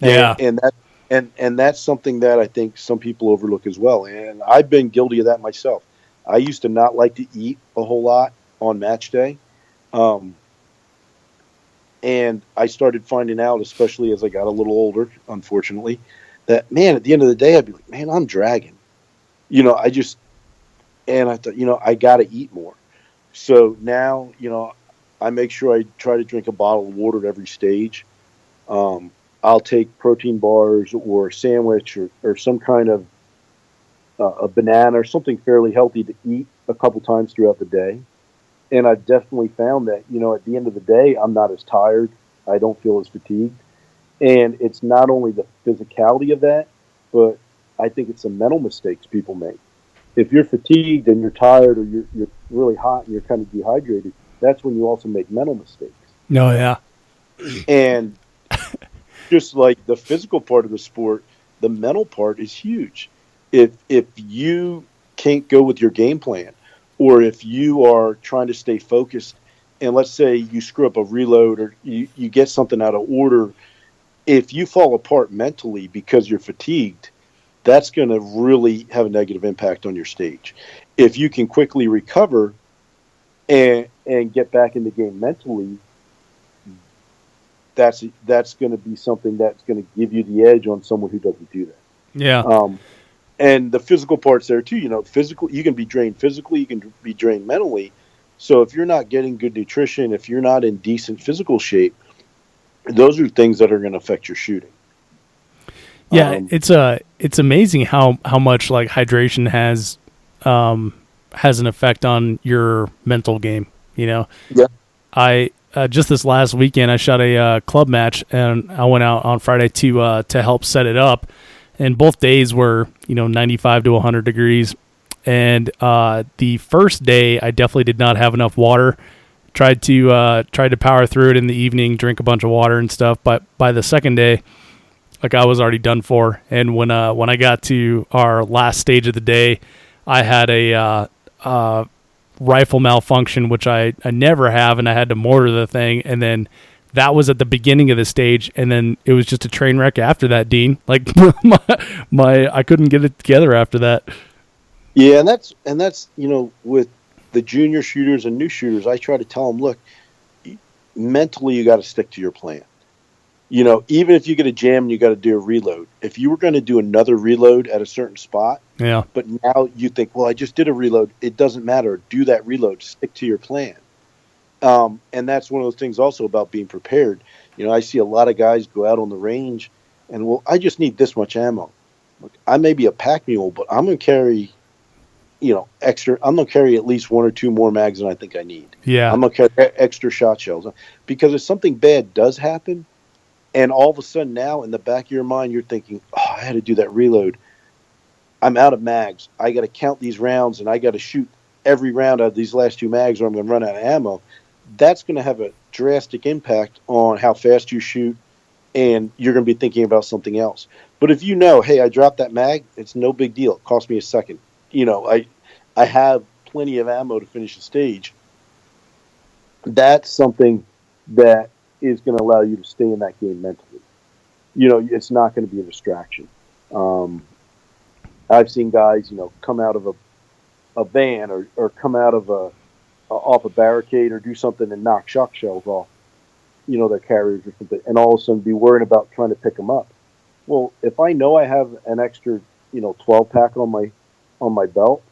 Yeah. And that's something that I think some people overlook as well. And I've been guilty of that myself. I used to not like to eat a whole lot on match day. And I started finding out, especially as I got a little older, unfortunately, that, man, at the end of the day, I'd be like, man, I'm dragging. I thought, I got to eat more. So now, I make sure I try to drink a bottle of water at every stage. I'll take protein bars or a sandwich or some kind of a banana or something fairly healthy to eat a couple times throughout the day. And I've definitely found that, at the end of the day, I'm not as tired. I don't feel as fatigued. And it's not only the physicality of that, but I think it's the mental mistakes people make. If you're fatigued and you're tired or you're really hot and you're kind of dehydrated, that's when you also make mental mistakes. Oh, yeah. And just like the physical part of the sport, the mental part is huge. If you can't go with your game plan, or if you are trying to stay focused, and let's say you screw up a reload or you get something out of order, if you fall apart mentally because you're fatigued, that's going to really have a negative impact on your stage. If you can quickly recover and get back in the game mentally, that's going to be something that's going to give you the edge on someone who doesn't do that. Yeah. And the physical part's there too. Physical, you can be drained physically, you can be drained mentally. So if you're not getting good nutrition, if you're not in decent physical shape, those are things that are going to affect your shooting. Yeah, it's amazing how much like hydration has an effect on your mental game. Yeah. I just this last weekend I shot a club match and I went out on Friday to help set it up. and both days were 95 to 100 degrees. And the first day, I definitely did not have enough water. Tried to power through it in the evening, drink a bunch of water and stuff. But by the second day, like, I was already done for. And when I got to our last stage of the day, I had a rifle malfunction, which I never have, and I had to mortar the thing. And then that was at the beginning of the stage, and then it was just a train wreck after that, Dean. Like, I couldn't get it together after that. Yeah, and that's with the junior shooters and new shooters, I try to tell them, look, mentally you got to stick to your plan. Even if you get a jam and you got to do a reload, if you were going to do another reload at a certain spot, yeah, but now you think, well, I just did a reload, it doesn't matter. Do that reload. Stick to your plan. And that's one of those things also about being prepared. I see a lot of guys go out on the range and, well, I just need this much ammo. Look, I may be a pack mule, but I'm going to carry extra. I'm going to carry at least one or two more mags than I think I need. Yeah. I'm going to carry extra shot shells, because if something bad does happen, and all of a sudden now in the back of your mind, you're thinking, oh, I had to do that reload. I'm out of mags. I got to count these rounds and I got to shoot every round out of these last two mags or I'm going to run out of ammo. That's going to have a drastic impact on how fast you shoot, and you're going to be thinking about something else. But if hey, I dropped that mag, it's no big deal. It cost me a second. I have plenty of ammo to finish the stage. That's something that is going to allow you to stay in that game mentally. It's not going to be a distraction. I've seen guys, come out of a van or come out of off a barricade or do something and knock shock shells off, their carriers or something, and all of a sudden be worrying about trying to pick them up. Well, if I know I have an extra, 12 pack on my belt,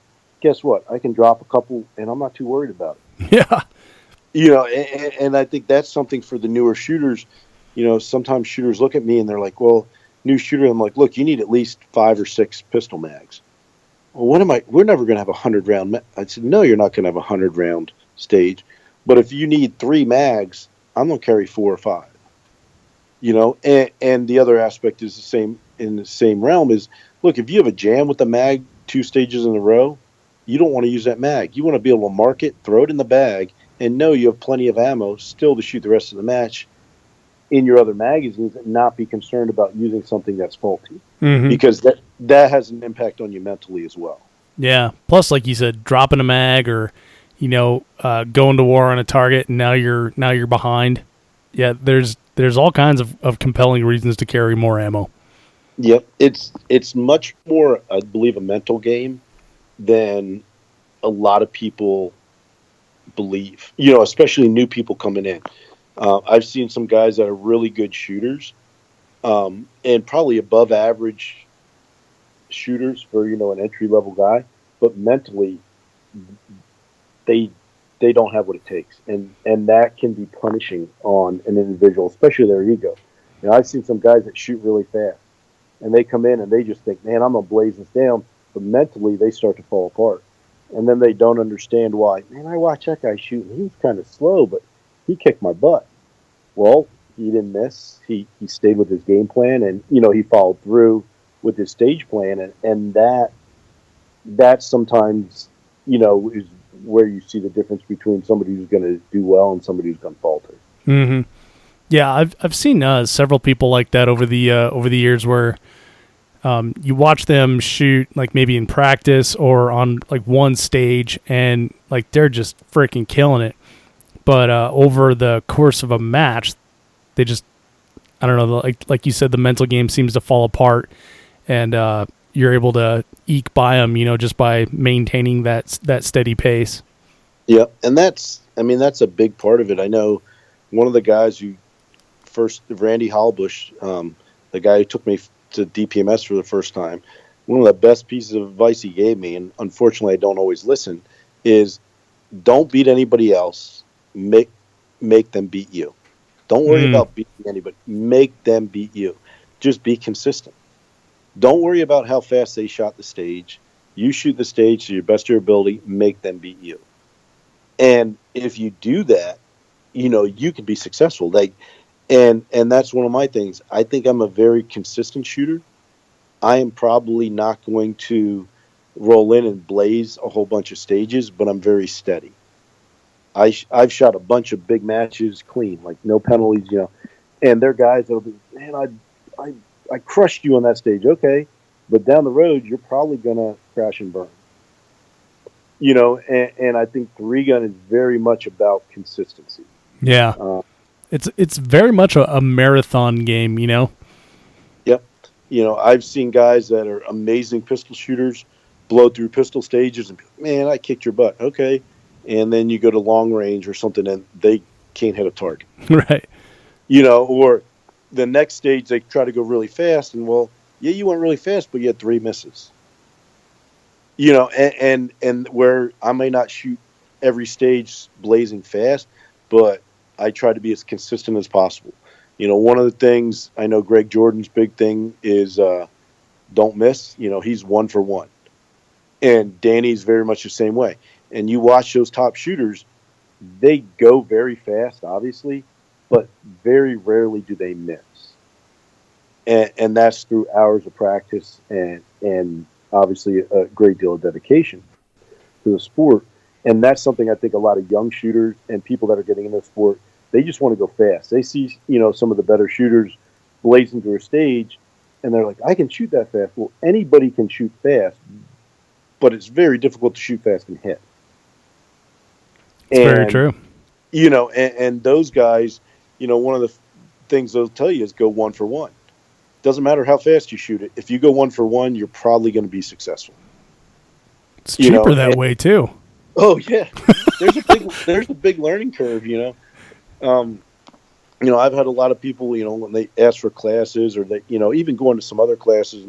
guess what? I can drop a couple, and I'm not too worried about it. Yeah. And I think that's something for the newer shooters. Sometimes shooters look at me and they're like, well, new shooter. I'm like, look, you need at least 5 or 6 pistol mags. Well, we're never going to have 100 round. I said, no, you're not going to have 100 round stage. But if you need 3 mags, I'm going to carry 4 or 5. And the other aspect is the same in the same realm is, look, if you have a jam with the mag 2 stages in a row, you don't want to use that mag. You want to be able to mark it, throw it in the bag, and know you have plenty of ammo still to shoot the rest of the match in your other magazines, and not be concerned about using something that's faulty, because that has an impact on you mentally as well. Yeah. Plus, like you said, dropping a mag or going to war on a target, and now you're behind. Yeah, there's all kinds of compelling reasons to carry more ammo. Yep, it's much more, I believe, a mental game than a lot of people believe. Especially new people coming in. I've seen some guys that are really good shooters, and probably above average shooters for an entry level guy, but mentally they don't have what it takes, and that can be punishing on an individual, especially their ego. I've seen some guys that shoot really fast, and they come in and they just think, man, I'm gonna blaze this down, but mentally they start to fall apart, and then they don't understand why. Man, I watched that guy shoot, and he was kind of slow, but he kicked my butt. Well, he didn't miss. He stayed with his game plan, and he followed through with his stage plan, and that sometimes is where you see the difference between somebody who's going to do well and somebody who's going to falter. Mm-hmm. Yeah, I've seen several people like that over the years where you watch them shoot, like maybe in practice or on like one stage, and like they're just freaking killing it. But over the course of a match, they just, I don't know, like you said, the mental game seems to fall apart, and you're able to eke by them, just by maintaining that steady pace. Yeah, and that's a big part of it. I know one of the guys Randy Hallbush, the guy who took me to DPMS for the first time, one of the best pieces of advice he gave me, and unfortunately I don't always listen, is don't beat anybody else. Make them beat you. Don't worry about beating anybody. Make them beat you. Just be consistent. Don't worry about how fast they shot the stage. You shoot the stage to your best of your ability. Make them beat you. And if you do that, you can be successful. And that's one of my things. I think I'm a very consistent shooter. I am probably not going to roll in and blaze a whole bunch of stages, but I'm very steady. I've shot a bunch of big matches clean, like no penalties, and they're guys that'll be, man, I crushed you on that stage, okay, but down the road you're probably gonna crash and burn, and I think three gun is very much about consistency. Yeah, it's very much a marathon game, Yep. I've seen guys that are amazing pistol shooters blow through pistol stages and be, man, I kicked your butt. Okay. And then you go to long range or something and they can't hit a target. Right. Or the next stage they try to go really fast and, well, yeah, you went really fast, but you had 3 misses. And where I may not shoot every stage blazing fast, but I try to be as consistent as possible. One of the things I know Greg Jordan's big thing is don't miss. He's 1 for 1. And Danny's very much the same way. And you watch those top shooters, they go very fast, obviously, but very rarely do they miss. And that's through hours of practice and obviously a great deal of dedication to the sport. And that's something I think a lot of young shooters and people that are getting into the sport, they just want to go fast. They see, some of the better shooters blazing through a stage, and they're like, I can shoot that fast. Well, anybody can shoot fast, but it's very difficult to shoot fast and hit. It's very true. And those guys, one of the things they'll tell you is go 1 for 1. Doesn't matter how fast you shoot it. If you go 1 for 1, you're probably going to be successful. It's cheaper that way too. Oh yeah, there's a big learning curve. I've had a lot of people, when they ask for classes or they, even going to some other classes,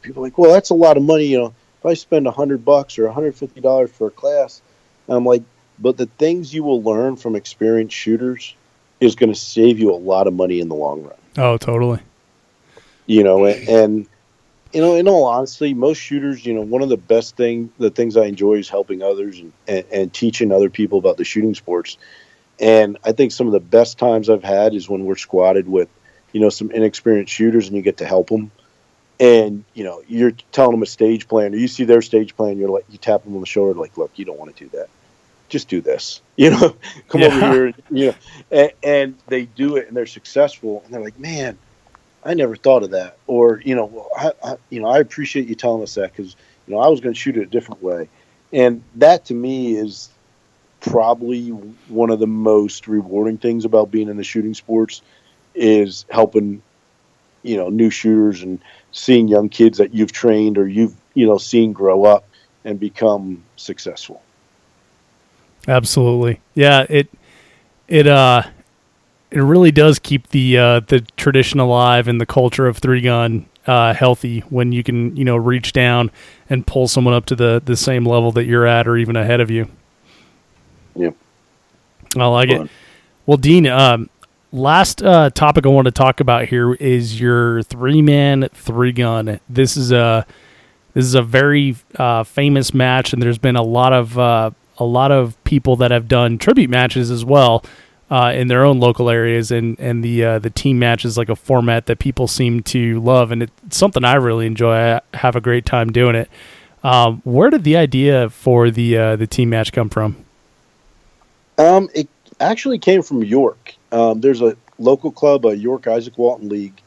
people are like, well, that's a lot of money. If I spend $100 or $150 for a class, I'm like, but the things you will learn from experienced shooters is going to save you a lot of money in the long run. Oh, totally. And in all honesty, most shooters, one of the things I enjoy is helping others and teaching other people about the shooting sports. And I think some of the best times I've had is when we're squatted with, some inexperienced shooters and you get to help them. And, you're telling them a stage plan or you see their stage plan. You're like, you tap them on the shoulder, like, look, you don't want to do that. Just do this, come over here, and they do it and they're successful. And they're like, man, I never thought of that. Or, I appreciate you telling us that because, I was going to shoot it a different way. And that to me is probably one of the most rewarding things about being in the shooting sports is helping, new shooters and seeing young kids that you've trained or you've, seen grow up and become successful. Absolutely. Yeah. It really does keep the tradition alive and the culture of 3-gun healthy when you can, reach down and pull someone up to the same level that you're at or even ahead of you. Yeah. I like it. Well, Dean, last topic I want to talk about here is your 3-man 3-gun. This is a very famous match, and there's been a lot of people that have done tribute matches as well. In their own local areas, and the team match is like a format that people seem to love, and it's something I really enjoy. I have a great time doing it. Where did the idea for the team match come from? It actually came from York. There's a local club, a York Isaac Walton League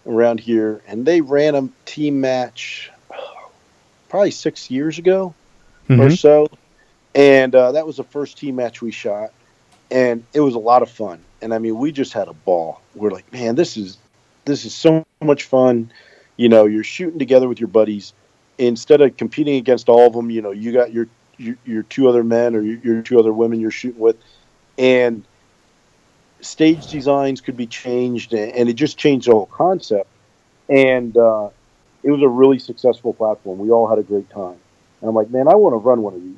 around here, and they ran a team match probably 6 years ago or so, and that was the first team match we shot. And it was a lot of fun. And I mean, we just had a ball. We're like, man, this is so much fun. You're shooting together with your buddies instead of competing against all of them. You got your 2 other men or your 2 other women you're shooting with, and stage designs could be changed, and it just changed the whole concept. And it was a really successful platform. We all had a great time. And I'm like, man, I want to run one of these.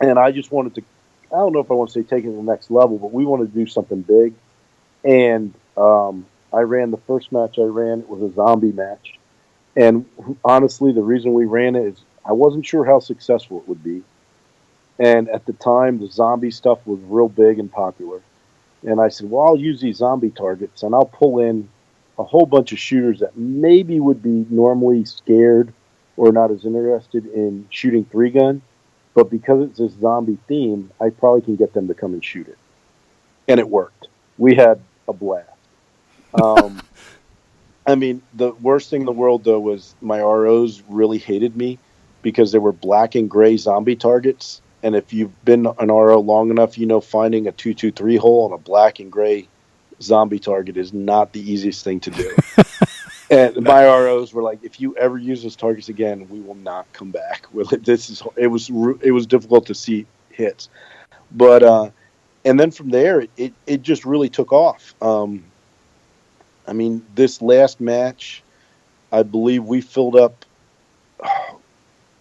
And I just wanted to, I don't know if I want to say take it to the next level, but we wanted to do something big. And I ran the first match I ran. It was a zombie match. And honestly, the reason we ran it is I wasn't sure how successful it would be. And at the time, the zombie stuff was real big and popular. And I said, well, I'll use these zombie targets, and I'll pull in a whole bunch of shooters that maybe would be normally scared or not as interested in shooting 3-gun, but because it's this zombie theme, I probably can get them to come and shoot it. And it worked. We had a blast. I mean, the worst thing in the world, though, was my ROs really hated me because they were black and gray zombie targets. And if you've been an RO long enough, you know finding a 223 hole on a black and gray zombie target is not the easiest thing to do. And my ROs were like, if you ever use those targets again, we will not come back. It was difficult to see hits. But and then from there, it just really took off. I mean, this last match, I believe we filled up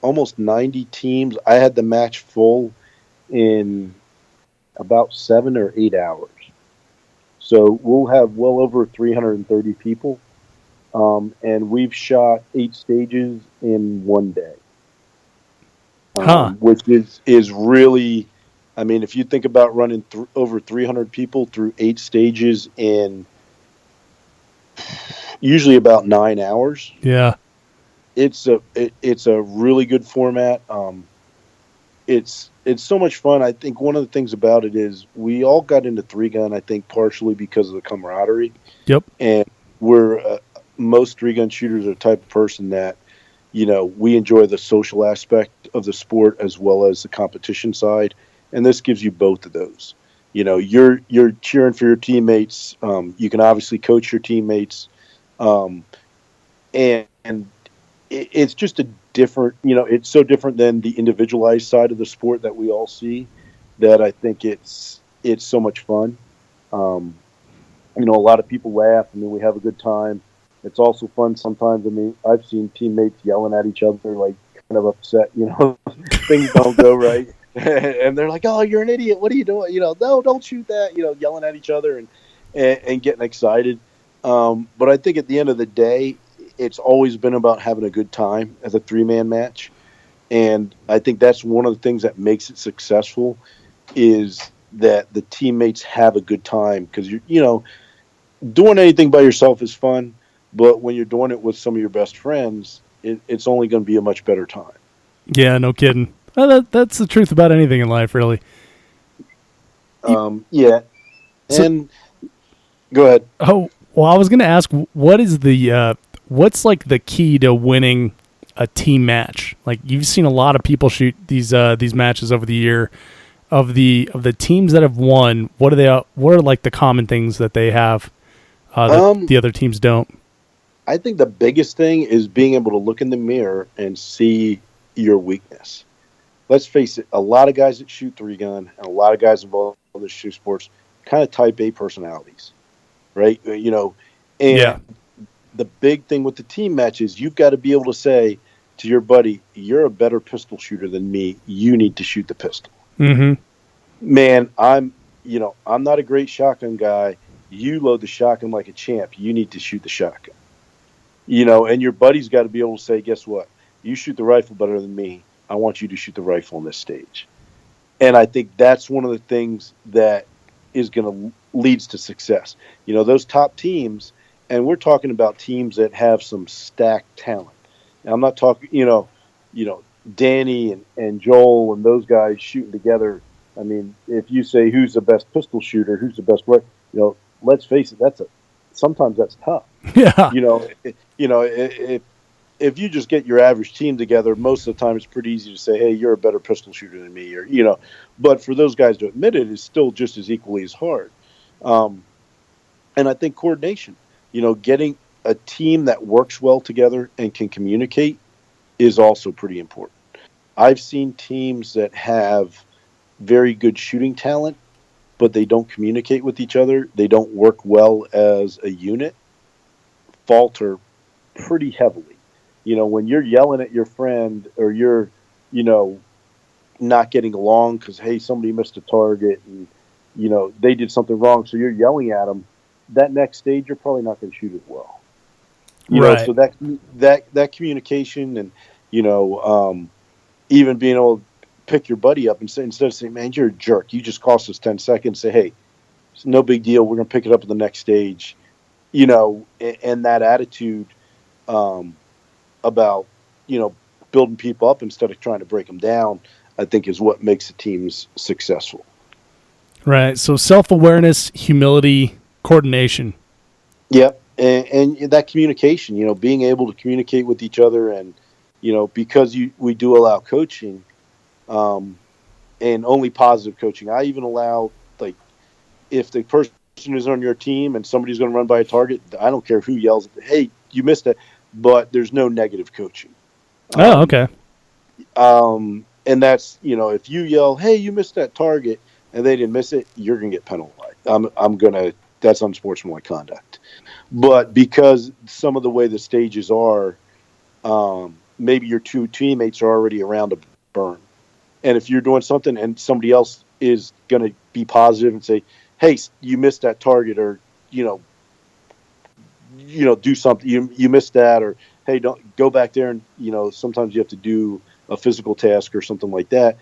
almost 90 teams. I had the match full in about 7 or 8 hours. So we'll have well over 330 people. And we've shot 8 stages in one day. Which is really, I mean, if you think about running over 300 people through 8 stages in usually about 9 hours. Yeah. It's a really good format. It's so much fun. I think one of the things about it is we all got into 3-gun, I think partially because of the camaraderie. Yep. And most 3-gun shooters are the type of person that, you know, we enjoy the social aspect of the sport as well as the competition side. And this gives you both of those. You know, you're cheering for your teammates. You can obviously coach your teammates. And it's just a different, you know, it's so different than the individualized side of the sport that we all see that I think it's so much fun. You know, a lot of people laugh. I mean, we have a good time. It's also fun sometimes. I mean, I've seen teammates yelling at each other, like kind of upset, you know, things don't go right. And they're like, "Oh, you're an idiot. What are you doing?" You know, "No, don't shoot that." You know, yelling at each other and getting excited. But I think at the end of the day, it's always been about having a good time as a 3-man match. And I think that's one of the things that makes it successful is that the teammates have a good time. Because, you know, doing anything by yourself is fun. But when you're doing it with some of your best friends, it's only going to be a much better time. Yeah, no kidding. Well, that's the truth about anything in life, really. Yeah. And go ahead. Oh, well, I was going to ask, what is what's like the key to winning a team match? Like, you've seen a lot of people shoot these matches over the year. Of the teams that have won, what are like the common things that they have that the other teams don't? I think the biggest thing is being able to look in the mirror and see your weakness. Let's face it, a lot of guys that shoot 3-gun and a lot of guys involved in the shoot sports kind of type A personalities, right? You know, and the big thing with the team match is you've got to be able to say to your buddy, "You're a better pistol shooter than me. You need to shoot the pistol." Mm-hmm. Man, I'm not a great shotgun guy. You load the shotgun like a champ. You need to shoot the shotgun. You know, and your buddy's got to be able to say, "Guess what? You shoot the rifle better than me. I want you to shoot the rifle on this stage." And I think that's one of the things that is going to leads to success. You know, those top teams, and we're talking about teams that have some stacked talent. Now, I'm not talking, you know, Danny and Joel and those guys shooting together. I mean, if you say who's the best pistol shooter, who's the best, you know, let's face it, sometimes that's tough. Yeah. You know, if you just get your average team together, most of the time it's pretty easy to say, "Hey, you're a better pistol shooter than me," or, you know, but for those guys to admit it is still just as equally as hard. And I think coordination, you know, getting a team that works well together and can communicate is also pretty important. I've seen teams that have very good shooting talent, but they don't communicate with each other. They don't work well as a unit, falter pretty heavily. You know, when you're yelling at your friend or you're, you know, not getting along because, hey, somebody missed a target and, you know, they did something wrong, so you're yelling at them, that next stage you're probably not going to shoot as well. You know, so that communication and, you know, even being able to pick your buddy up and say, instead of saying, "Man, you're a jerk, you just cost us 10 seconds," say, "Hey, it's no big deal. We're going to pick it up in the next stage. and that attitude about, building people up instead of trying to break them down, I think is what makes the teams successful. Right. So self-awareness, humility, coordination. Yep. And that communication, being able to communicate with each other, and, because we do allow coaching, and only positive coaching. I even allow, like, if the person is on your team and somebody's going to run by a target, I don't care who yells, hey, you missed it, but there's no negative coaching. Okay. And that's, if you yell, hey, you missed that target, and they didn't miss it, you're going to get penalized. That's unsportsmanlike conduct. But because some of the way the stages are, maybe your two teammates are already around a burn. And if you're doing something and somebody else is going to be positive and say, hey, you missed that target, or, do something, you missed that, or, hey, don't go back there. And, sometimes you have to do a physical task or something like that.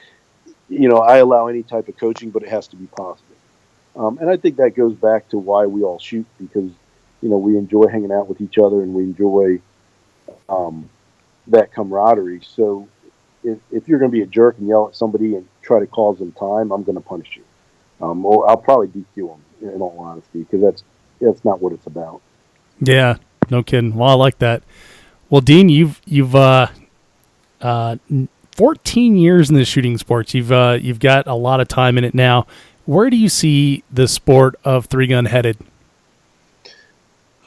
I allow any type of coaching, but it has to be positive. And I think that goes back to why we all shoot, because, we enjoy hanging out with each other, and we enjoy that camaraderie. So if you're going to be a jerk and yell at somebody and try to cause them time, I'm going to punish you. Or I'll probably DQ them, in all honesty, because that's not what it's about. Yeah, no kidding. Well, I like that. Well, Dean, you've 14 years in the shooting sports. You've got a lot of time in it now. Where do you see the sport of three-gun headed?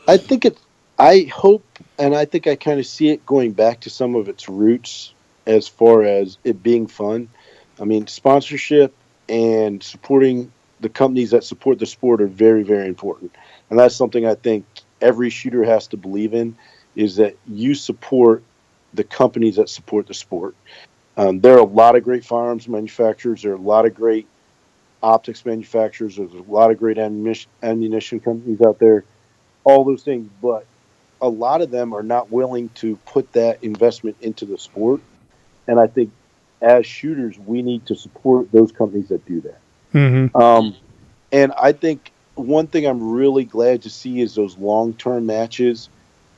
I hope, and I think I kind of see it going back to some of its roots as far as it being fun. I mean, sponsorship and supporting the companies that support the sport are very, very important. And that's something I think every shooter has to believe in, is that you support the companies that support the sport. There are a lot of great firearms manufacturers. There are a lot of great optics manufacturers. There's a lot of great ammunition companies out there, all those things. But a lot of them are not willing to put that investment into the sport. And I think as shooters, we need to support those companies that do that. Mm-hmm. And I think one thing I'm really glad to see is those long-term matches.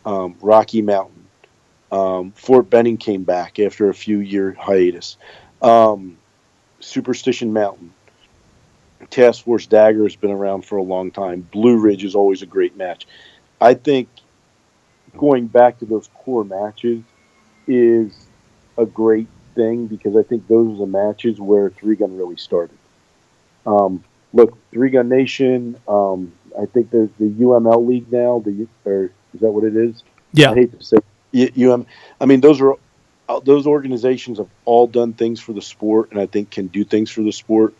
Rocky Mountain, Fort Benning came back after a few-year hiatus. Superstition Mountain, Task Force Dagger has been around for a long time. Blue Ridge is always a great match. I think going back to those core matches is a great thing, because I think those are the matches where three-gun really started. Look, Three-Gun Nation, I think there's the UML League now, or is that what it is? Yeah. I hate to say I mean, those organizations have all done things for the sport, and I think can do things for the sport.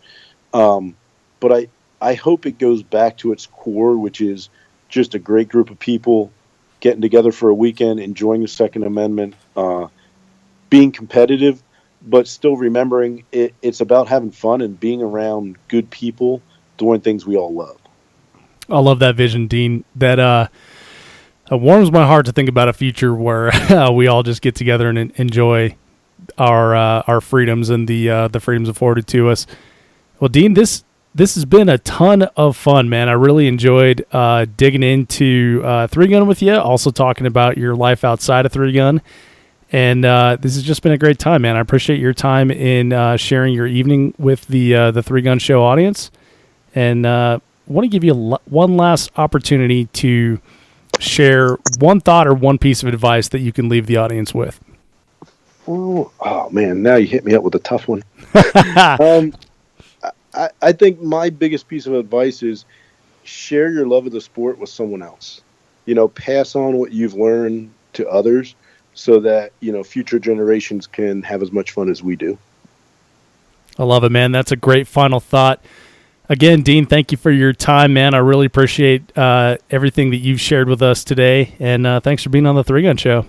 But I hope it goes back to its core, which is just a great group of people getting together for a weekend, enjoying the Second Amendment, being competitive, but still remembering it's about having fun and being around good people doing things we all love. I love that vision, Dean. That it warms my heart to think about a future where we all just get together and enjoy our freedoms and the freedoms afforded to us. Well, Dean, this has been a ton of fun, man. I really enjoyed digging into three-gun with you, also talking about your life outside of three-gun. And this has just been a great time, man. I appreciate your time in sharing your evening with the Three-Gun Show audience. And want to give you one last opportunity to share one thought or one piece of advice that you can leave the audience with. Oh man, now you hit me up with a tough one. I think my biggest piece of advice is share your love of the sport with someone else. Pass on what you've learned to others so that, future generations can have as much fun as we do. I love it, man. That's a great final thought. Again, Dean, thank you for your time, man. I really appreciate everything that you've shared with us today, and thanks for being on the Three-Gun Show.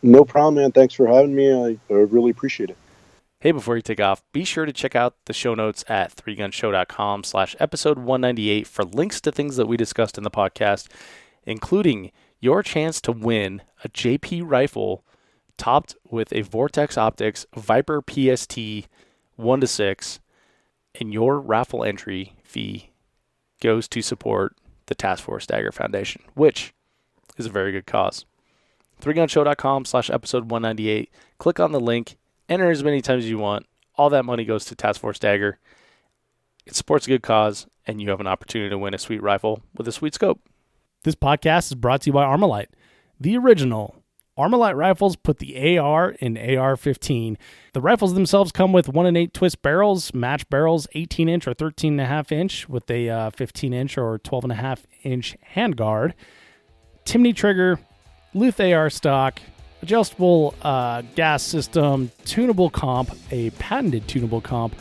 No problem, man. Thanks for having me. I really appreciate it. Hey, before you take off, be sure to check out the show notes at threegunshow.com/episode 198 for links to things that we discussed in the podcast, including your chance to win a JP rifle topped with a Vortex Optics Viper PST 1-6, and your raffle entry fee goes to support the Task Force Dagger Foundation, which is a very good cause. 3gunshow.com/episode 198. Click on the link, enter as many times as you want. All that money goes to Task Force Dagger. It supports a good cause, and you have an opportunity to win a sweet rifle with a sweet scope. This podcast is brought to you by Armalite, the original. Armalite rifles put the AR in AR-15. The rifles themselves come with 1 8 twist barrels, match barrels, 18-inch or 13.5-inch with a 15-inch or 12.5-inch handguard, Timney trigger, Luth AR stock, adjustable gas system, tunable comp, a patented tunable comp.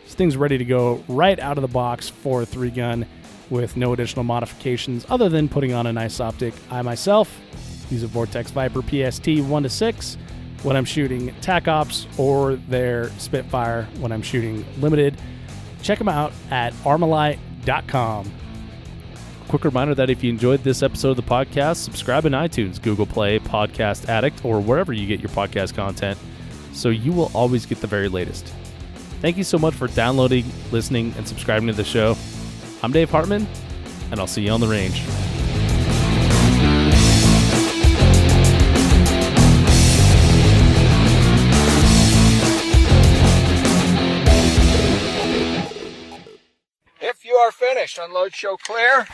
This thing's ready to go right out of the box for a 3-gun with no additional modifications other than putting on a nice optic. I myself use a Vortex Viper PST 1-6 when I'm shooting TAC Ops or their Spitfire when I'm shooting limited. Check them out at armalite.com. Quick reminder that if you enjoyed this episode of the podcast, subscribe in iTunes, Google Play, Podcast Addict, or wherever you get your podcast content, so you will always get the very latest. Thank you so much for downloading, listening, and subscribing to the show. I'm Dave Hartman, and I'll see you on the range. If you are finished, unload, show clear.